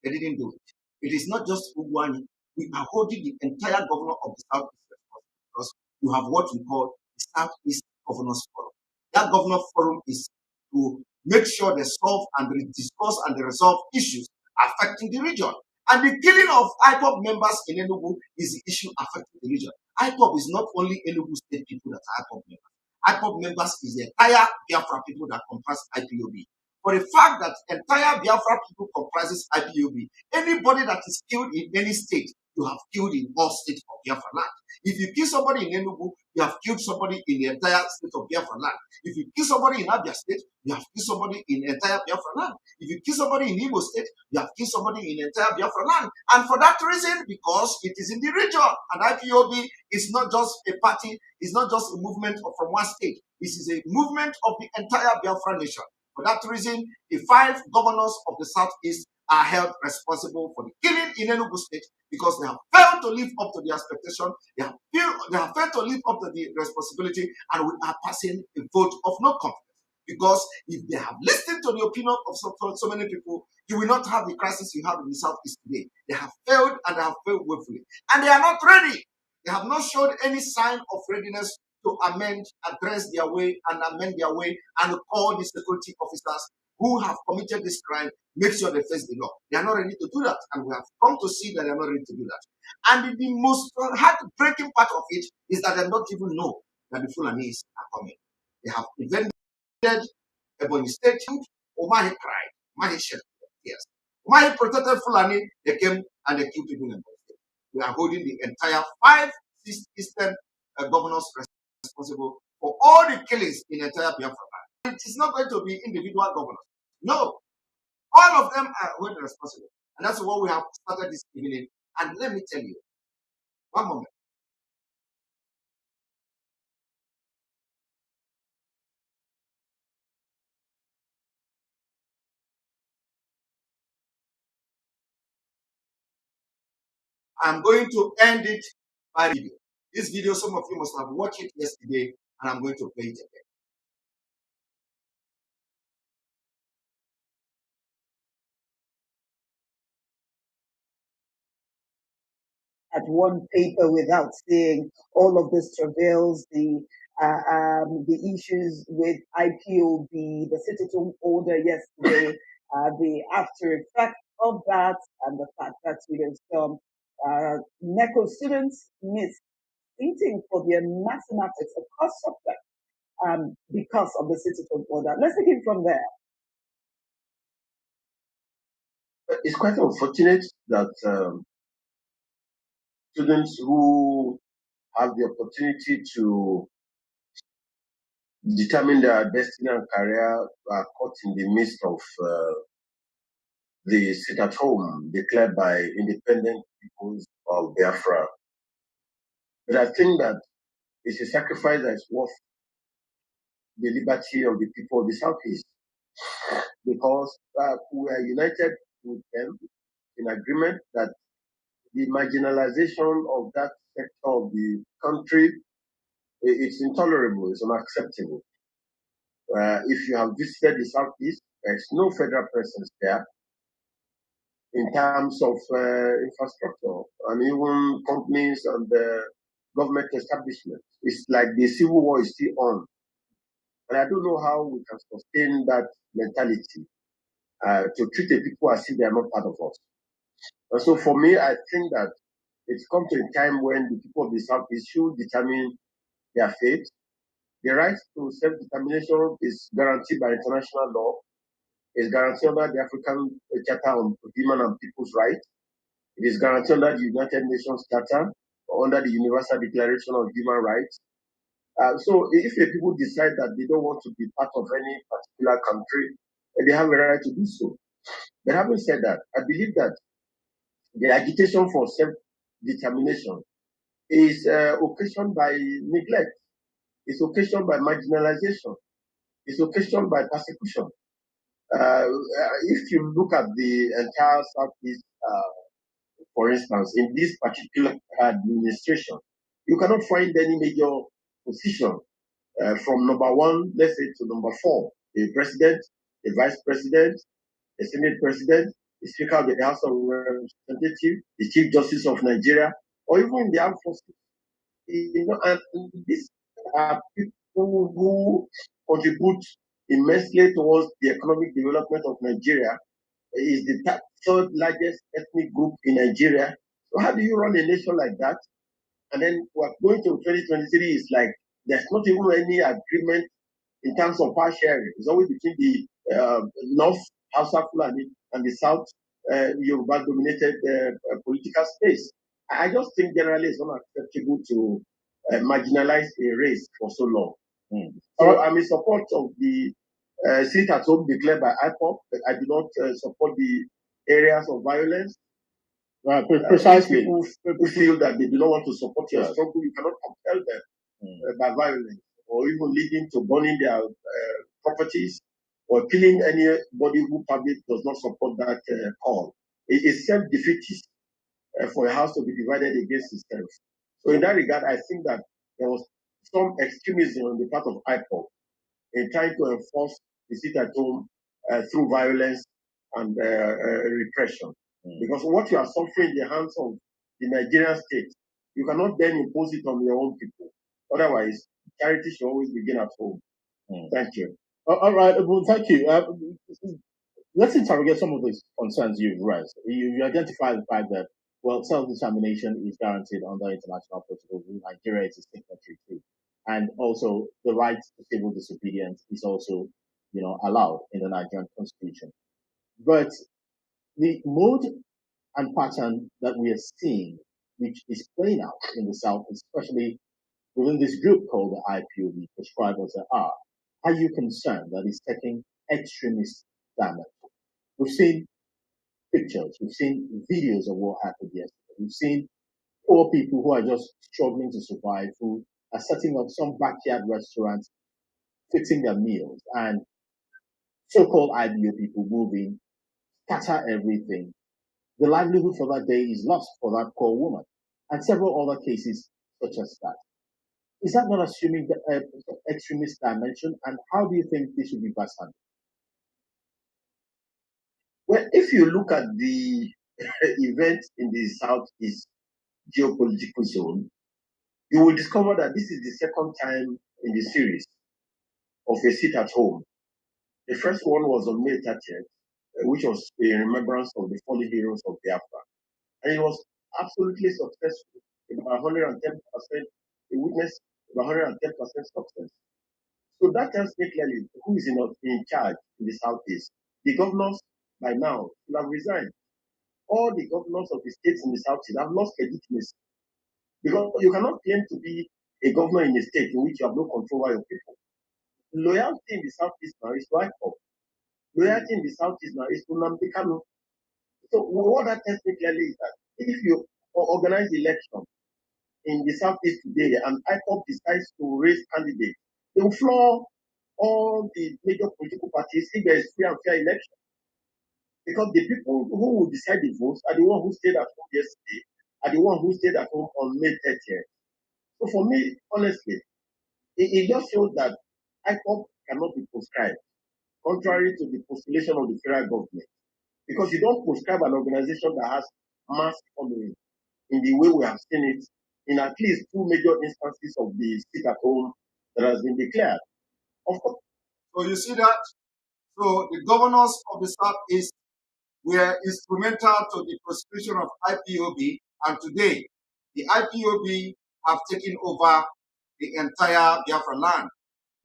They didn't do it. It is not just Ugwuanyi. We are holding the entire governor of the southeast responsible because you have what we call the Southeast Governors Forum. That governor forum is to make sure they solve and discuss and resolve issues affecting the region. And the killing of IPOB members in Enugu is the issue affecting the region. IPOB is not only Enugu state people that are IPOB members. IPOB members is the entire Biafra people that comprise IPOB. For the fact that entire Biafra people comprises IPOB, anybody that is killed in any state, you have killed in all states of Biafra land. If you kill somebody in Enugu, you have killed somebody in the entire state of Biafra land. If you kill somebody in Abia State, you have killed somebody in the entire Biafra land. If you kill somebody in Imo State, you have killed somebody in the entire Biafra land. And for that reason, because it is in the region, and IPOB is not just a party, it's not just a movement from one state. This is a movement of the entire Biafra nation. For that reason, the 5 governors of the Southeast are held responsible for the killing in Enugu State because they have failed to live up to the expectation, they have failed to live up to the responsibility, and we are passing a vote of no confidence. Because if they have listened to the opinion of so many people, you will not have the crisis you have in the Southeast today. They have failed, and they have failed woefully. And they are not ready. They have not shown any sign of readiness to amend, address their way, and amend their way, and call the security officers who have committed this crime, make sure they face the law. They are not ready to do that, and we have come to see that they are not ready to do that. And the most heartbreaking part of it is that they don't even know that the Fulanis are coming. They have invented Ebony State Youth. Umahi cried. Umahi shed tears. Umahi protected Fulani. They came and they killed people in Ebony State. We are holding the entire 5 Southeastern governors responsible for all the killings in the entire Biafra. It is not going to be individual governors. No. All of them are going to be responsible. And that's what we have started this evening. And let me tell you, one moment. I'm going to end it by video. This video, some of you must have watched it yesterday, and I'm going to play it again. At one paper without seeing all of the travails, the issues with IPOB, the sit-at-home order yesterday, the after effect of that, and the fact that there's some NECO students missing for their mathematics, a course subject, because of the sit-at-home order. Let's take it from there. It's quite unfortunate that students who have the opportunity to determine their destiny and career are caught in the midst of the sit-at-home declared by independent peoples of Biafra. But I think that it's a sacrifice that is worth the liberty of the people of the Southeast, because we are united with them in agreement that the marginalization of that sector of the country, it's intolerable, it's unacceptable. If you have visited the Southeast, there's no federal presence there in terms of infrastructure and even companies and government establishments. It's like the civil war is still on. And I don't know how we can sustain that mentality to treat the people as if they are not part of us. And so for me, I think that it's come to a time when the people of the Southeast should determine their fate. The right to self-determination is guaranteed by international law. It's guaranteed under the African Charter on Human and People's Rights. It is guaranteed under the United Nations Charter or under the Universal Declaration of Human Rights. So if the people decide that they don't want to be part of any particular country, they have a right to do so. But having said that, I believe that the agitation for self-determination is occasioned by neglect. It's occasioned by marginalization. It's occasioned by persecution. If you look at the entire Southeast, for instance, in this particular administration, you cannot find any major position from number 1, let's say, to number 4. A president, a vice president, a senate president, the speaker of the House of Representatives, the chief justice of Nigeria, or even the armed forces. You know, and these are people who contribute immensely towards the economic development of Nigeria. Is the 3rd largest ethnic group in Nigeria. So how do you run a nation like that? And then we're going to 2023 is like there's not even any agreement in terms of power sharing. It's always between the North, Hausa Fulani, and the South, Yoruba-dominated political space. I just think generally it's unacceptable to marginalize a race for so long. So I'm in support of the sit-at-home declared by IPOB, but I do not support the areas of violence. Precisely. People feel that they do not want to support your struggle, you cannot compel them by violence, or even leading to burning their properties, or killing anybody who probably does not support that call. It is self-defeatist for a house to be divided against itself. So in that regard, I think that there was some extremism on the part of IPOB in trying to enforce the sit-at-home through violence and repression. Because what you are suffering in the hands of the Nigerian state, you cannot then impose it on your own people. Otherwise, charity should always begin at home. Thank you. All right, well, thank you. Let's interrogate some of these concerns you've raised. You identify the fact that, well, self-determination is guaranteed under international protocols. Nigeria is a signatory too. And also the right to civil disobedience is also, allowed in the Nigerian constitution. But the mode and pattern that we are seeing, which is playing out in the South, especially within this group called the IPOB, prescribers that are you concerned that it's taking extremist damage? We've seen pictures, we've seen videos of what happened yesterday. We've seen poor people who are just struggling to survive, who are setting up some backyard restaurants, fixing their meals, and so-called IBO people move in, scatter everything. The livelihood for that day is lost for that poor woman, and several other cases such as that. Is that not assuming the extremist dimension, and how do you think this should be best handled? Well, if you look at the events in the Southeast geopolitical zone, you will discover that this is the second time in the series of a sit at home. The first one was on May 30th, which was a remembrance of the fallen heroes of Biafra. And it was absolutely successful, about 110%. It witnessed about 110% success. So that tells me clearly who is in charge in the Southeast. The governors, by now, will have resigned. All the governors of the states in the Southeast have lost legitimacy. Because you cannot claim to be a governor in a state in which you have no control over your people. Loyalty in the Southeast now is to IPOB. Loyalty in the Southeast now is to Nnamdi Kanu. So what that tells me clearly is that if you organize election in the Southeast today and IPOB decides to raise candidates, they will floor all the major political parties if there is free and fair election. Because the people who will decide the votes are the ones who stayed at home yesterday, are the ones who stayed at home on May 30th. So for me, honestly, it just shows that IPOB cannot be prescribed, contrary to the postulation of the federal government. Because you don't prescribe an organization that has mass following in the way we have seen it in at least two major instances of the sit-at-home that has been declared. Of course. So you see that? So the governors of the Southeast were instrumental to the prosecution of IPOB, and today the IPOB have taken over the entire Biafra land.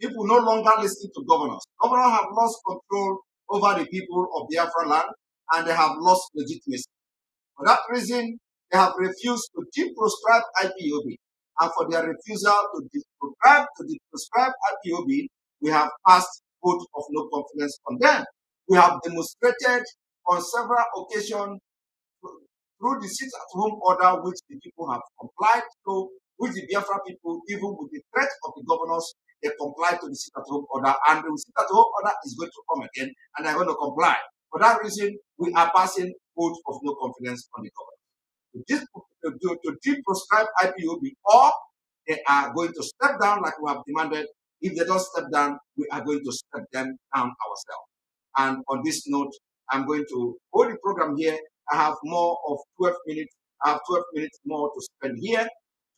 People no longer listen to governors. Governors have lost control over the people of Biafra land, and they have lost legitimacy. For that reason, they have refused to deproscribe IPOB. And for their refusal to deproscribe IPOB, we have passed vote of no confidence on them. We have demonstrated on several occasions through the sit-at-home order which the people have complied to, which the Biafra people, even with the threat of the governors, they complied to the sit-at-home order, and the sit-at-home order is going to come again, and they're going to comply. For that reason, we are passing vote of no confidence on the government. To deproscribe IPOB, or they are going to step down like we have demanded. If they don't step down, we are going to step them down ourselves. And on this note, I'm going to hold the program here. I have more of 12 minutes. I have 12 minutes more to spend here,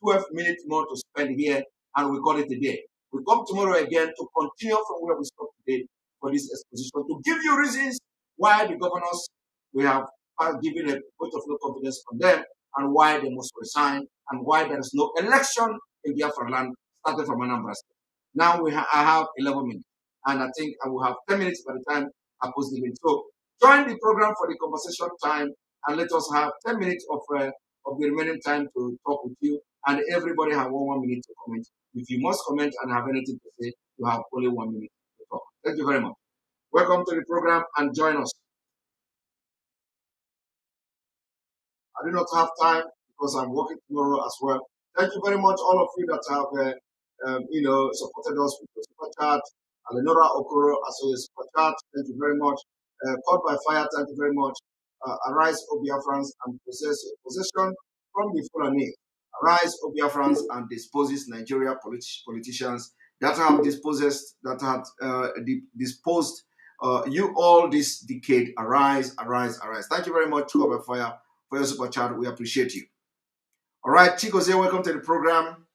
12 minutes more to spend here, and we call it a day. We come tomorrow again to continue from where we stopped today for this exposition, to give you reasons why the governors, we have given a vote of no confidence on them, and why they must resign, and why there is no election in Biafra land starting from Anambra State. Now I have 11 minutes, and I think I will have 10 minutes by the time I post the link. So join the program for the conversation time, and let us have 10 minutes of the remaining time to talk with you, and everybody have 1 minute to comment. If you must comment and have anything to say, you have only 1 minute to talk. Thank you very much. Welcome to the program, and join us. I do not have time because I'm working tomorrow as well. Thank you very much, all of you that have supported us with the super chat. Alenora Okoro as well as super chat. Thank you very much. Caught by fire. Thank you very much. Arise, O Biafrans, and possession from the Fulani. Arise, O Biafrans, and disposes Nigeria politicians. that have dispossessed, that had disposed you all this decade. Arise, arise, arise. Thank you very much, Cover Fire, for your super chat. We appreciate you. All right, Chigozie, welcome to the program.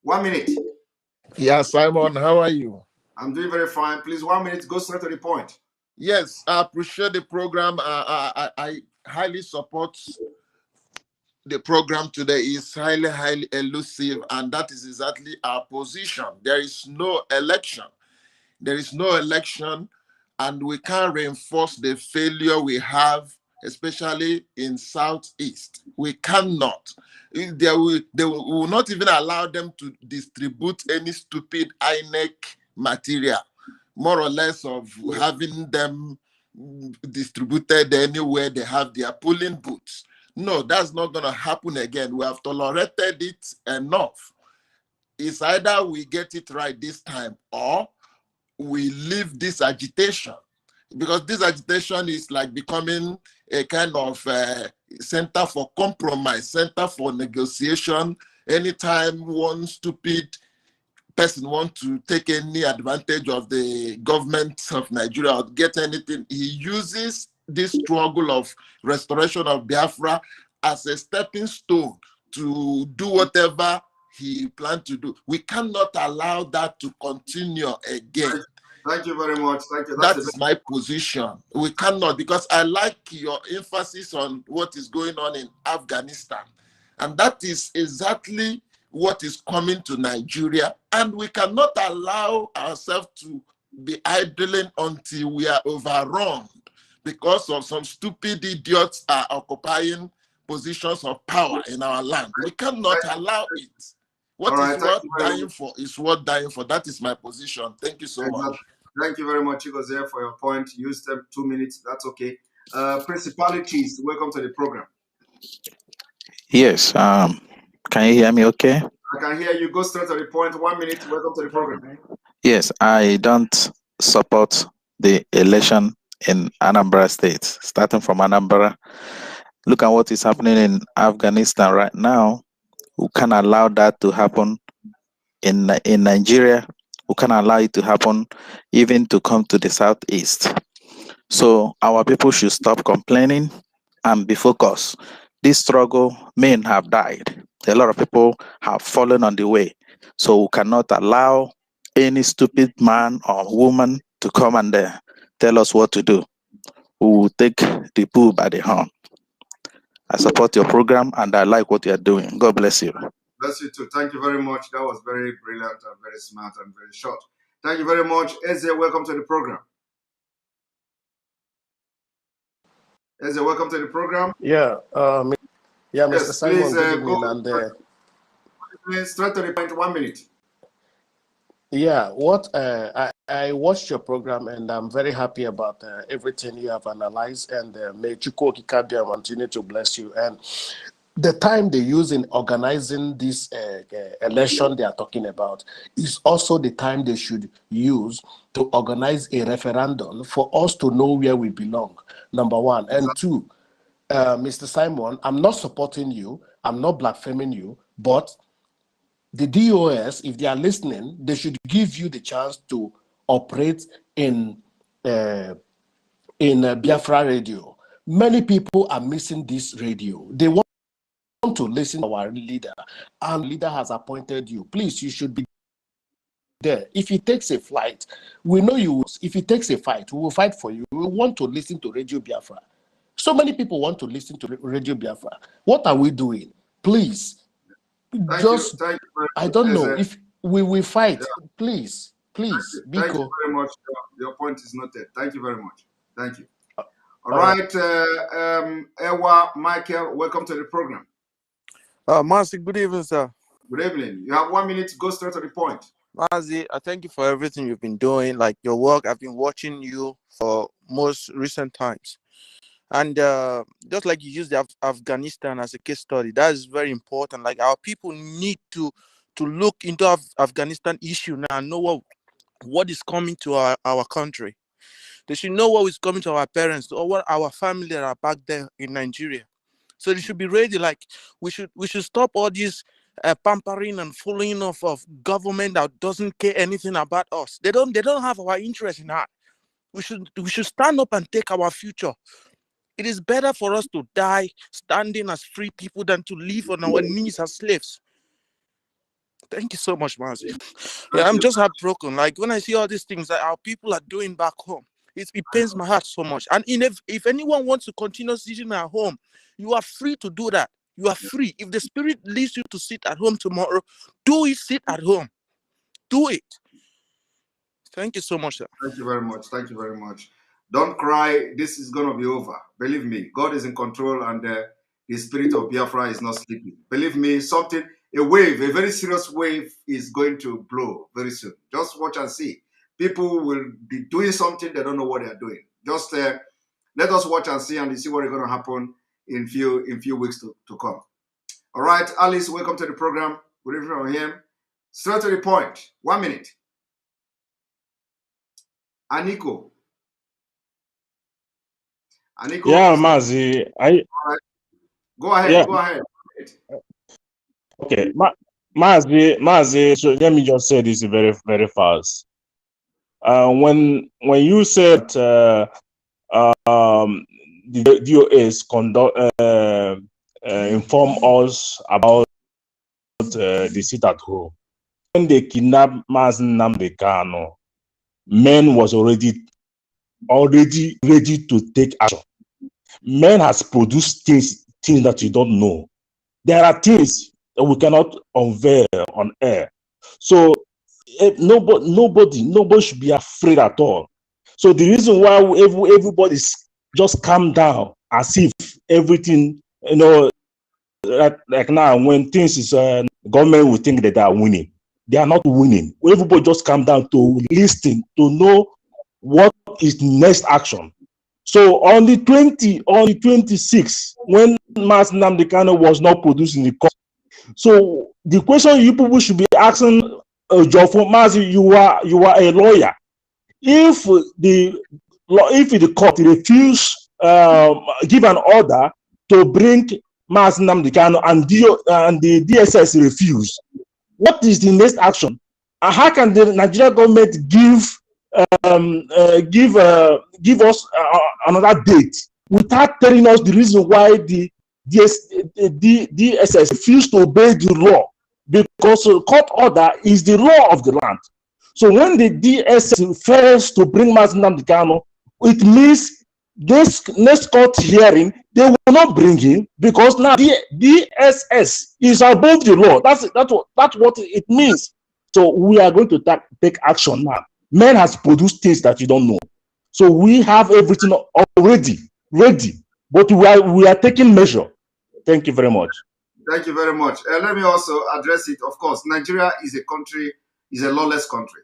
1 minute. Yeah, Simon, how are you? I'm doing very fine. Please, 1 minute, go straight to the point. Yes, I appreciate the program. I highly support the program today. Is highly, highly elusive, and that is exactly our position. There is no election. There is no election, and we can't reinforce the failure we have, especially in Southeast. We cannot. They will not even allow them to distribute any stupid INEC material, more or less of having them distributed anywhere they have their polling booths. No, that's not going to happen again. We have tolerated it enough. It's either we get it right this time or we leave this agitation, because this agitation is like becoming a kind of center for compromise, center for negotiation. Anytime one stupid person wants to take any advantage of the government of Nigeria or get anything, he uses this struggle of restoration of Biafra as a stepping stone to do whatever he planned to do. We cannot allow that to continue again. Thank you very much. Thank you. That is my position. We cannot, because I like your emphasis on what is going on in Afghanistan. And that is exactly what is coming to Nigeria. And we cannot allow ourselves to be idling until we are overrun because of some stupid idiots are occupying positions of power in our land. We cannot allow it. What is worth dying for is worth dying for. That is my position. Thank you so much. Thank you very much, Chigozie, for your point. You used 2 minutes. That's okay. Principalities, welcome to the program. Yes. Can you hear me okay? I can hear you. Go straight to the point. 1 minute. Welcome to the program. Yes, I don't support the election in Anambra State. Starting from Anambra, look at what is happening in Afghanistan right now. We can't allow that to happen in Nigeria. We can't allow it to happen even to come to the Southeast. So our people should stop complaining and be focused. This struggle, men have died. A lot of people have fallen on the way. So we cannot allow any stupid man or woman to come and tell us what to do. We will take the bull by the horn. I support your program and I like what you are doing. God bless you. Bless you too. Thank you very much. That was very brilliant and very smart and very short. Thank you very much. Eze, welcome to the program. Eze, welcome to the program. Yeah, Yes, Mr. Simon, please, good evening. Please, straight to the point, 1 minute. Yeah, I watched your program and I'm very happy about everything you have analyzed, and may Chukwuoki Kabia continue to bless you. And the time they use in organizing this election they are talking about is also the time they should use to organize a referendum for us to know where we belong, number one. And two, Mr. Simon, I'm not supporting you, I'm not blaspheming you, but the DOS, if they are listening, they should give you the chance to operate in Biafra radio. Many people are missing this radio. They want to listen to our leader, and leader has appointed you. Please, you should be there. If he takes a flight, we know you. If he takes a fight, we will fight for you. We want to listen to Radio Biafra. So many people want to listen to Radio Biafra. What are we doing? Please. Thank you. I don't know if we will fight. Yeah. Please. Thank you very much. Your point is noted. Thank you very much. Thank you. All right. Ewa, Michael, welcome to the program. Mazi, good evening, sir. Good evening. You have 1 minute to go straight to the point. Mazi, I thank you for everything you've been doing, like your work. I've been watching you for most recent times. And just like you used Afghanistan as a case study, that is very important. Like our people need to look into Afghanistan issue now and know what is coming to our country. They should know what is coming to our parents or what our family that are back there in Nigeria. So they should be ready. Like we should stop all these pampering and following of government that doesn't care anything about us. They don't have our interest in heart. We should stand up and take our future. It is better for us to die standing as free people than to live on our knees as slaves. Thank you so much, Mazi. Yeah, I'm just heartbroken. Like when I see all these things that our people are doing back home, it pains my heart so much. And if anyone wants to continue sitting at home, you are free to do that. You are free. If the spirit leads you to sit at home tomorrow, do it. Sit at home. Do it. Thank you so much, sir. Thank you very much. Thank you very much. Don't cry. This is going to be over. Believe me, God is in control, and the spirit of Biafra is not sleeping. Believe me, a very serious wave is going to blow very soon. Just watch and see. People will be doing something, they don't know what they're doing. Just let us watch and see, and see what is going to happen in few weeks to come. All right, Alice, welcome to the program. Good evening from him. Straight to the point. 1 minute. Aniko. Yeah, Mazi. Right. Go ahead. Yeah. Go ahead. Okay, Mazi. So let me just say this very, very fast. When you said the DOS inform us about the sit at home. When they kidnapped Mazi Nnamdi Kanu, men was already ready to take action. Men has produced things that you don't know. There are things that we cannot unveil on air. So nobody should be afraid at all. So the reason why everybody's just calm down as if everything, like now when things is government will think that they are winning. They are not winning. Everybody just calm down to listen, to know what is next action. So on the 26th, when Mazi Nnamdi Kanu was not producing the court, so the question you people should be asking, Jofo Mazi, you are a lawyer. If the court refuse give an order to bring Mazi Nnamdi Kanu and the DSS refuse, what is the next action? And how can the Nigerian government give us another date without telling us the reason why the DSS refused to obey the law? Because the court order is the law of the land. So when the DSS fails to bring Mazi Nnamdi Kanu, it means this next court hearing they will not bring him, because now the DSS is above the law. That's what it means. So we are going to take action now. Men has produced things that you don't know. So we have everything already ready, but we are taking measure. Thank you very much. Thank you very much. Let me also address it. Of course, Nigeria is a lawless country.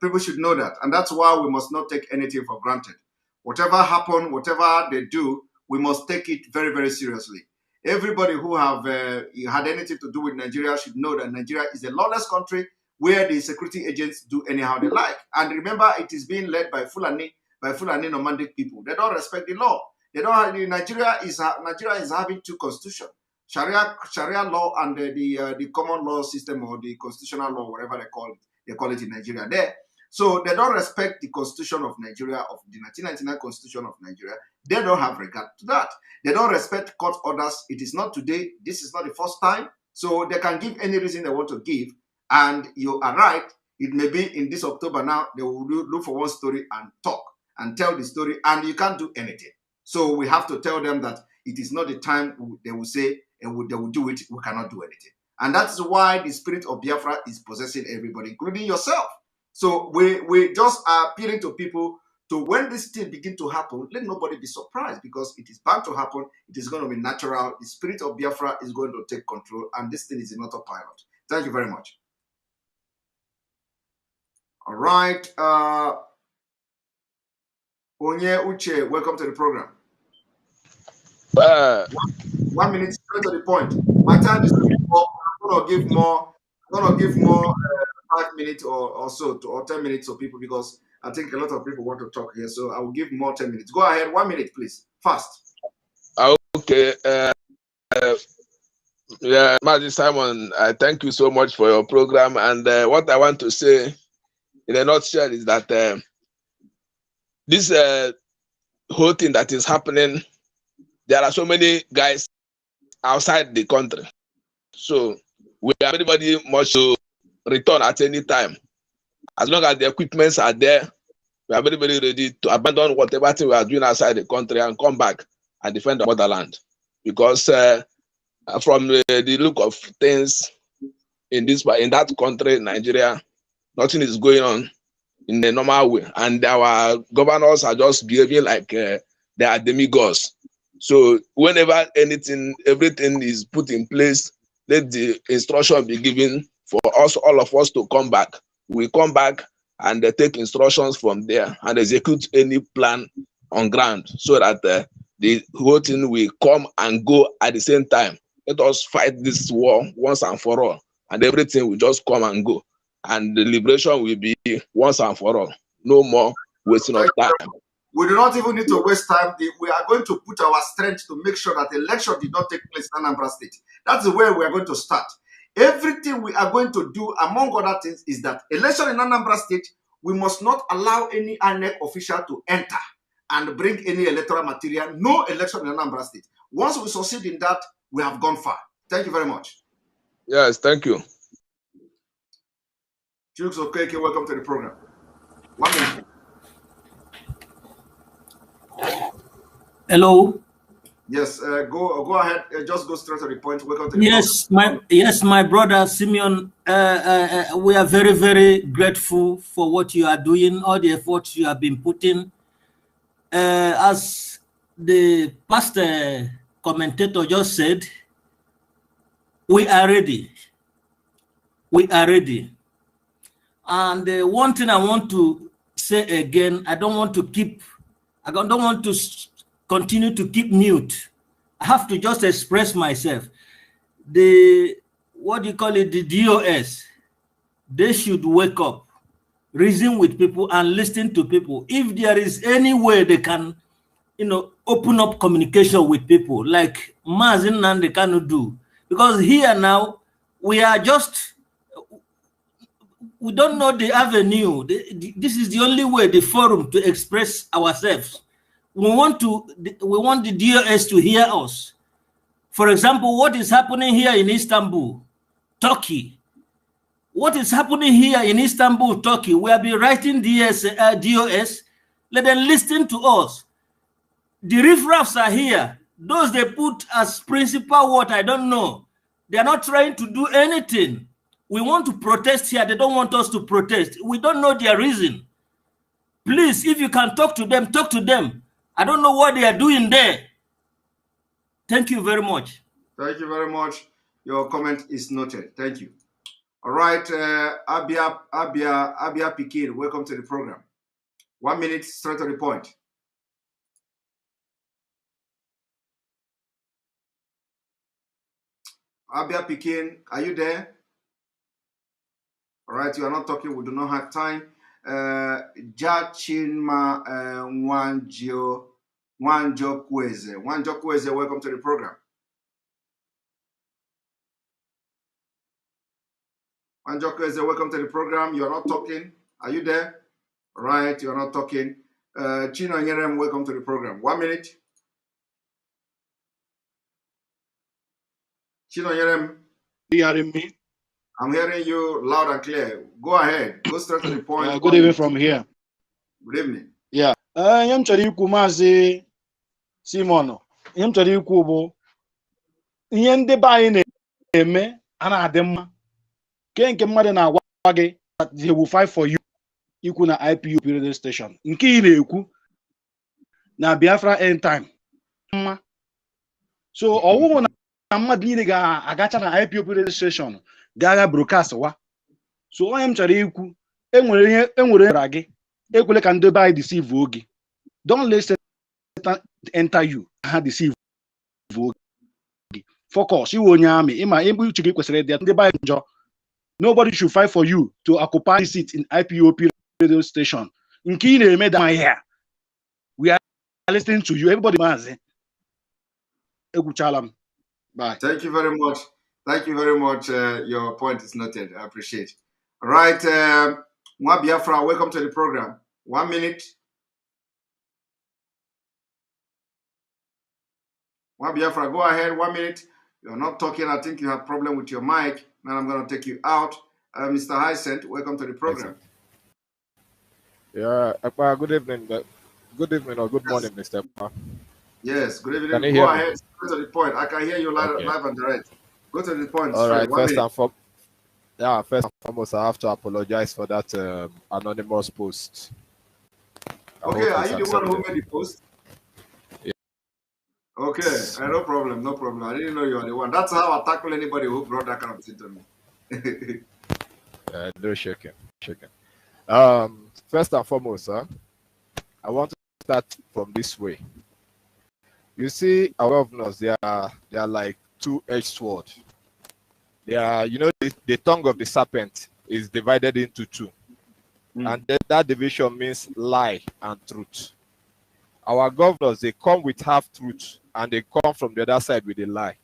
People should know that, and that's why we must not take anything for granted. Whatever happen, whatever they do, we must take it very, very seriously. Everybody who have had anything to do with Nigeria should know that Nigeria is a lawless country where the security agents do anyhow they like. And remember, it is being led by Fulani nomadic people. They don't respect the law. They don't have, Nigeria is having two constitutions, Sharia law and the common law system, or the constitutional law, whatever they call it in Nigeria there. So they don't respect the constitution of Nigeria, of the 1999 constitution of Nigeria. They don't have regard to that. They don't respect court orders. It is not today. This is not the first time. So they can give any reason they want to give. And you are right. It may be in this October now, they will look for one story and talk and tell the story, and you can't do anything. So we have to tell them that it is not the time they will say, and they will do it. We cannot do anything. And that's why the spirit of Biafra is possessing everybody, including yourself. So we just are appealing to people to, when this thing begin to happen, let nobody be surprised, because it is bound to happen. It is going to be natural. The spirit of Biafra is going to take control, and this thing is in autopilot. Thank you very much. All right. Onye Uche, welcome to the program. 1 minute, straight to the point. My time is going up. I'm going to give more 5 minutes or so, or 10 minutes to people, because I think a lot of people want to talk here. So I will give more 10 minutes. Go ahead, 1 minute, please. Fast. Okay. Yeah, Maji Simon, I thank you so much for your program. And what I want to say in a nutshell is that this whole thing that is happening, there are so many guys outside the country. So we are everybody must return at any time. As long as the equipments are there, we are very, very ready to abandon whatever thing we are doing outside the country and come back and defend the motherland. Because from the look of things in that country, Nigeria, nothing is going on in a normal way, and our governors are just behaving like they are demigods. So whenever everything is put in place, let the instruction be given for us, all of us, to come back. We come back and take instructions from there and execute any plan on ground, so that the whole thing will come and go at the same time. Let us fight this war once and for all, and everything will just come and go, and the liberation will be once and for all. No more wasting of time. We do not even need to waste time. We are going to put our strength to make sure that the election did not take place in Anambra State. That's the way we are going to start. Everything we are going to do, among other things, is that election in Anambra State, we must not allow any INEC official to enter and bring any electoral material. No election in Anambra State. Once we succeed in that, we have gone far. Thank you very much. Yes, thank you. Chooks Okeke, welcome to the program. 1 minute. Hello. Yes, go ahead. Just go straight to the point. Welcome to the program. My brother Simeon. We are very, very grateful for what you are doing, all the efforts you have been putting. As the past commentator just said, we are ready. We are ready. And one thing I want to say again, I don't want to continue to keep mute. I have to just express myself. The DOS, they should wake up, reason with people and listen to people. If there is any way they can, open up communication with people, like Mazin and they cannot do. Because here now, we don't know the avenue. This is the only way, the forum to express ourselves. We want the DOS to hear us. For example, what is happening here in Istanbul, Turkey? What is happening here in Istanbul, Turkey? We have been writing DOS. Let them listen to us. The riffraffs are here. Those they put as principal, what I don't know. They are not trying to do anything. We want to protest here. They don't want us to protest. We don't know their reason. Please, if you can talk to them, talk to them. I don't know what they are doing there. Thank you very much. Thank you very much. Your comment is noted. Thank you. All right, Abia Pikin, welcome to the program. 1 minute, straight to the point. Abia Pikin, are you there? All right, you are not talking. We do not have time. Jachinma Wanjo Kweze. Wanjo Kweze, welcome to the program. Wanjo Kweze, welcome to the program. You are not talking. Are you there? All right, you are not talking. Chino Nyerem, welcome to the program. 1 minute. Chino Nyerem. Are you hearing me? I'm hearing you loud and clear. Go ahead. Go straight to the point. Good evening from here. Good evening. Yeah. Ihe m chọrọ ikwu Maazị Simon. Ihe m chọrọ ikwu bụ ihe ndị be anyị na-eme a na-adị mma. Nke mmadụ na-agwa gị that they will fight for you. Ikwu na IPOB radio station. Nke ị na-ekwu na Biafra end time. Mma. So ọwụwụ na mmadụ niile ga-agacha na IPOB radio station. Gaga broadcast wa. So onye m chọrọ ikwu enwere ra gị ekwele ka ndị be anyị deceive oge. Don't let Satan enter you ha deceive oge. Focus iwe onye amị ịma ebe uche gị kwesịrị ịdị ndị be anyị njọ. Nobody should fight for you to occupy the seat in IPOB radio station. Nke ị na-eme da here. We are listening to you. Everybody maazị. Egwuchala m. Bye. Thank you very much. Thank you very much. Your point is noted. I appreciate. All right. Biafra, welcome to the program. 1 minute. Biafra, go ahead. 1 minute. You're not talking. I think you have problem with your mic. Now I'm going to take you out. Mr. Hyacinth, welcome to the program. Yeah, good evening. Good evening or good morning, Mr. Yes, good evening. Can you Go hear ahead. me? Go to the point. I can hear you live, Okay. live and direct. Go to the point All straight. right. 1 minute. First and foremost, I have to apologize for that anonymous post. Okay, are you the one who made the post? Yeah. Okay, no problem, no problem. I didn't know you were the one. That's how I tackle anybody who brought that kind of thing to me. No shaking. First and foremost, I want to start from this way. You see, our governors, they are like two-edged sword. They are, the tongue of the serpent is divided into two. And that division means lie and truth. Our governors, they come with half truth and they come from the other side with a lie.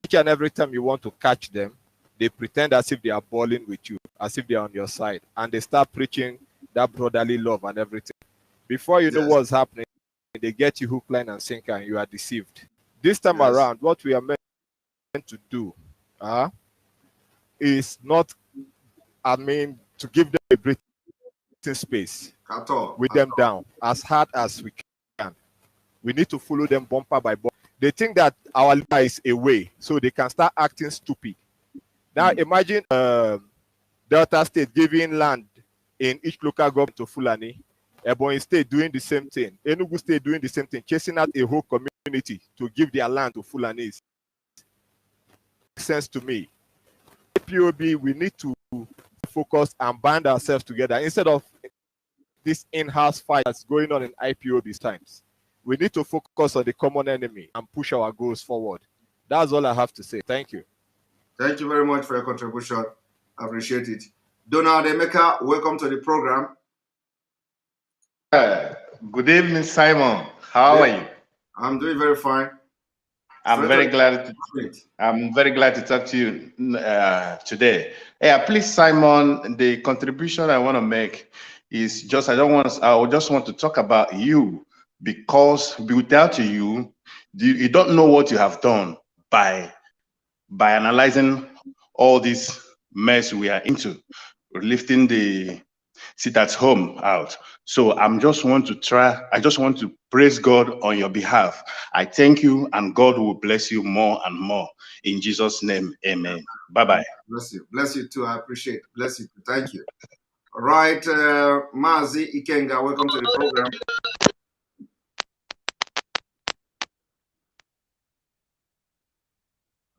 Each and every time you want to catch them, they pretend as if they are balling with you, as if they are on your side, and they start preaching that brotherly love and everything. Before you know what's happening, they get you hook, line, and sinker, and you are deceived. This time around, what we are meant to do is not, to give them a breathing space with them down as hard as we can. We need to follow them bumper by bumper. They think that our leader is away, so they can start acting stupid. Now imagine Delta State giving land in each local government to Fulani, Ebonyi State doing the same thing, Enugu State doing the same thing, chasing out a whole community to give their land to Fulanis. Makes sense to me. IPOB, we need to focus and bind ourselves together instead of this in-house fight that's going on in IPOB times. We need to focus on the common enemy and push our goals forward. That's all I have to say. Thank you. Thank you very much for your contribution. I appreciate it. Donald Emeka, welcome to the program. Good evening, Simon. How are you? I'm doing very fine. I'm very glad to talk to you today. Yeah, please, Simon. The contribution I want to make is just I just want to talk about you, because without you, you don't know what you have done by analyzing all this mess we are into, lifting the sit at home out. So I just want to praise God on your behalf. I thank you, and God will bless you more and more. In Jesus' name, amen. Bye-bye. Bless you. Bless you too. I appreciate it. Bless you too. Thank you. All right, Mazi Ikenga, welcome to the program.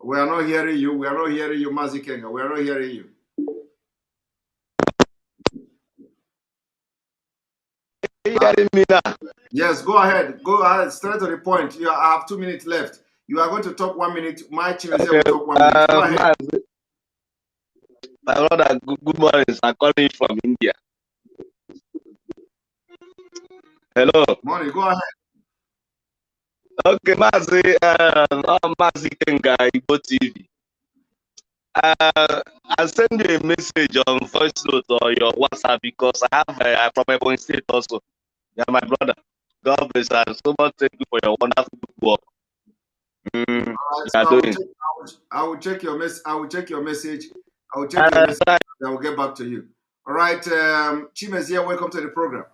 We are not hearing you. We are not hearing you, Mazi Ikenga. We are not hearing you. Hearing me now? Yes, go ahead. Go ahead. Straight to the point. I have 2 minutes left. You are going to talk 1 minute. My Chimezie will talk 1 minute. Go ahead. My brother, good morning. I'm calling from India. Hello. Morning. Go ahead. Okay, Mazi Kenga, Igbo TV. I send you a message on voice note or your WhatsApp because I have from Ebonyi State also. Yeah, my brother. God bless you. So much thank you for your wonderful work. I will check your message. I will check your message. I will get back to you. All right, Chimezie, welcome to the program.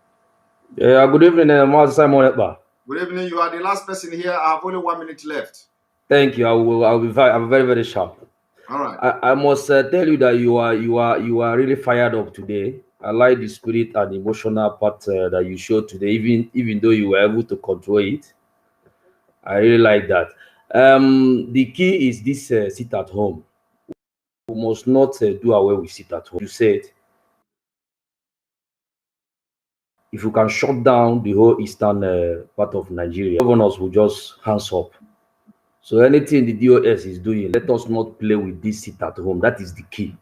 Yeah, good evening, Master Simon Ekpa. Good evening. You are the last person here. I have only 1 minute left. Thank you. I'm very, very sharp. All right. I must tell you that you are really fired up today. I like the spirit and the emotional part that you showed today, even though you were able to control it. I really like that. The key is this sit at home. We must not do away with sit at home. You said if you can shut down the whole eastern part of Nigeria, governors will just hands up. So anything the DOS is doing, let us not play with this sit at home. That is the key.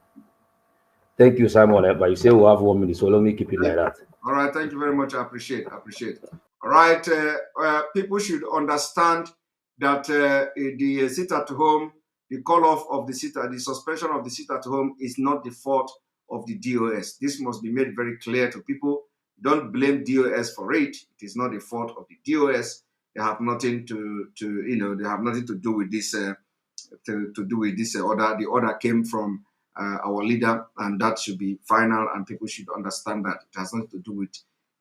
Thank you, Simon. But you say we'll have 1 minute, so let me keep it like that. All right. Thank you very much. I appreciate it. All right. People should understand that the sit at home, the call-off of the the suspension of the sit-at-home is not the fault of the DOS. This must be made very clear to people. Don't blame DOS for it. It is not the fault of the DOS. They have nothing they have nothing to do with this order. The order came from our leader, and that should be final, and people should understand that it has nothing to do with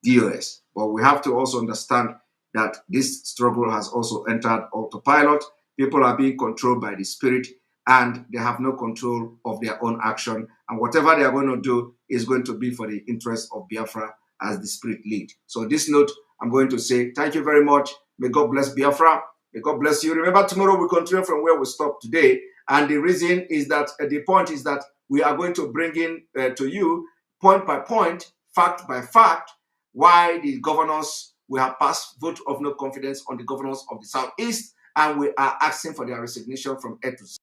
DOS. But we have to also understand that this struggle has also entered autopilot. People are being controlled by the spirit, and they have no control of their own action. And whatever they are going to do is going to be for the interest of Biafra as the spirit lead. So on this note, I'm going to say thank you very much. May God bless Biafra. May God bless you. Remember, tomorrow we continue from where we stopped today. And the reason is that, the point is that we are going to bring in to you, point by point, fact by fact, why the governors, we have passed vote of no confidence on the governors of the Southeast, and we are asking for their resignation from A to Z.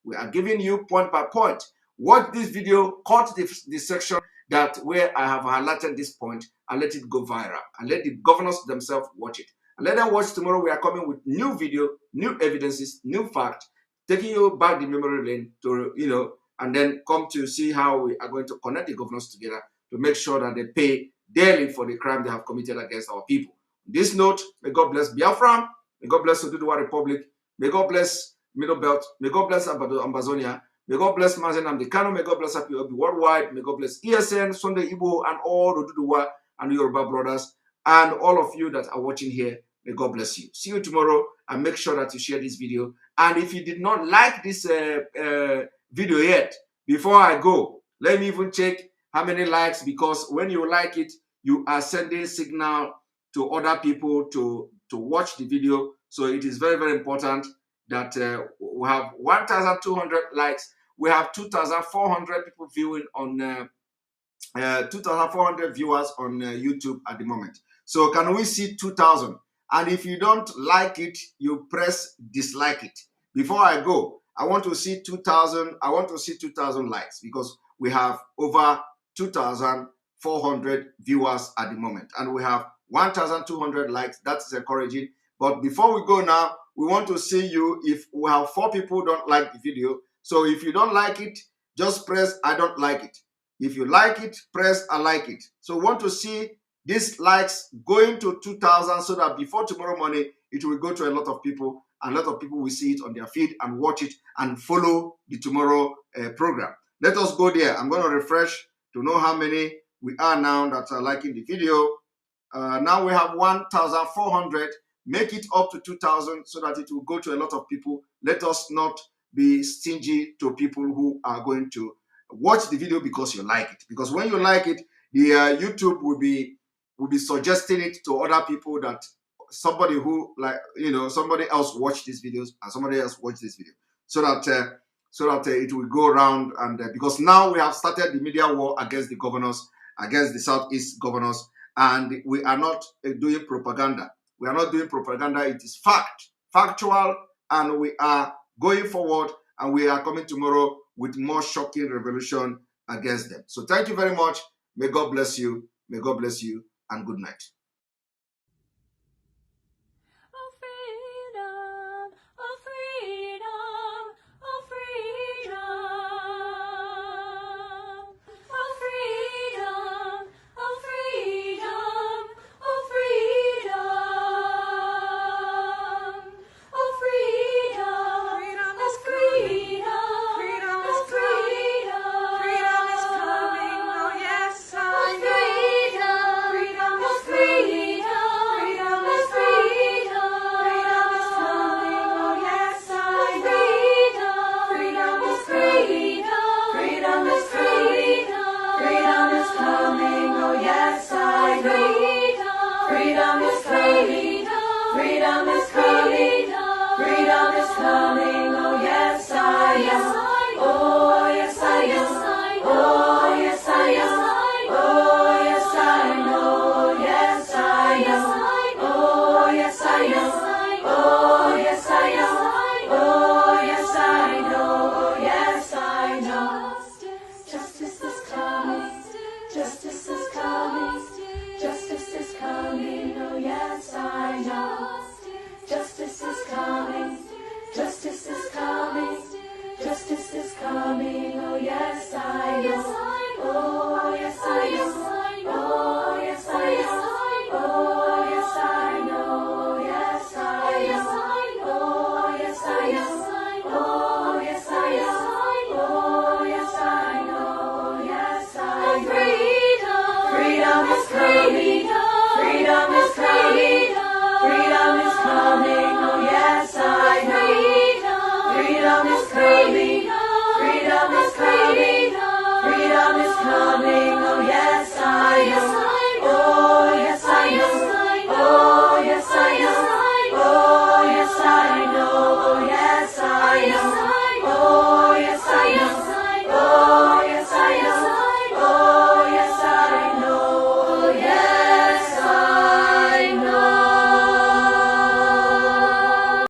We are giving you point by point. Watch this video, cut the section that where I have highlighted this point, and let it go viral, and let the governors themselves watch it. And let them watch tomorrow. We are coming with new video, new evidences, new fact, taking you back the memory lane to, and then come to see how we are going to connect the governors together to make sure that they pay daily for the crime they have committed against our people. On this note, may God bless Biafra. May God bless Oduduwa Republic. May God bless Middle Belt. May God bless Ambazonia. May God bless Mazen Amdekano. May God bless Happy Obi worldwide. May God bless ESN, Sunday Igbo, and all Oduduwa and Yoruba brothers, and all of you that are watching here. May God bless you. See you tomorrow, and make sure that you share this video. And if you did not like this video yet, before I go, let me even check how many likes, because when you like it, you are sending signal to other people to watch the video. So it is very, very important that we have 1,200 likes. We have 2,400 people viewing on 2,400 viewers on YouTube at the moment. So can we see 2,000? And if you don't like it, you press dislike it. Before I go, I want to see 2,000. I want to see 2,000 likes, because we have over 2,400 viewers at the moment, and we have 1,200 likes. That's encouraging. But before we go now, we want to see you. If we have 4 people who don't like the video, so if you don't like it, just press I don't like it. If you like it, press I like it. So we want to see these likes going to 2,000, so that before tomorrow morning, it will go to a lot of people, and a lot of people will see it on their feed and watch it and follow the tomorrow program. Let us go there. I'm going to refresh to know how many we are now that are liking the video. Now we have 1,400. Make it up to 2,000 so that it will go to a lot of people. Let us not be stingy to people who are going to watch the video because you like it. Because when you like it, the YouTube will be suggesting it to other people, that somebody who somebody else watched these videos and somebody else watched this video, so that it will go around. And because now we have started the media war against the governors, against the Southeast governors, and we are not doing propaganda. We are not doing propaganda. It is factual, and we are going forward, and we are coming tomorrow with more shocking revolution against them. So thank you very much. May God bless you. May God bless you, and good night. Freedom is coming, oh yes, I am.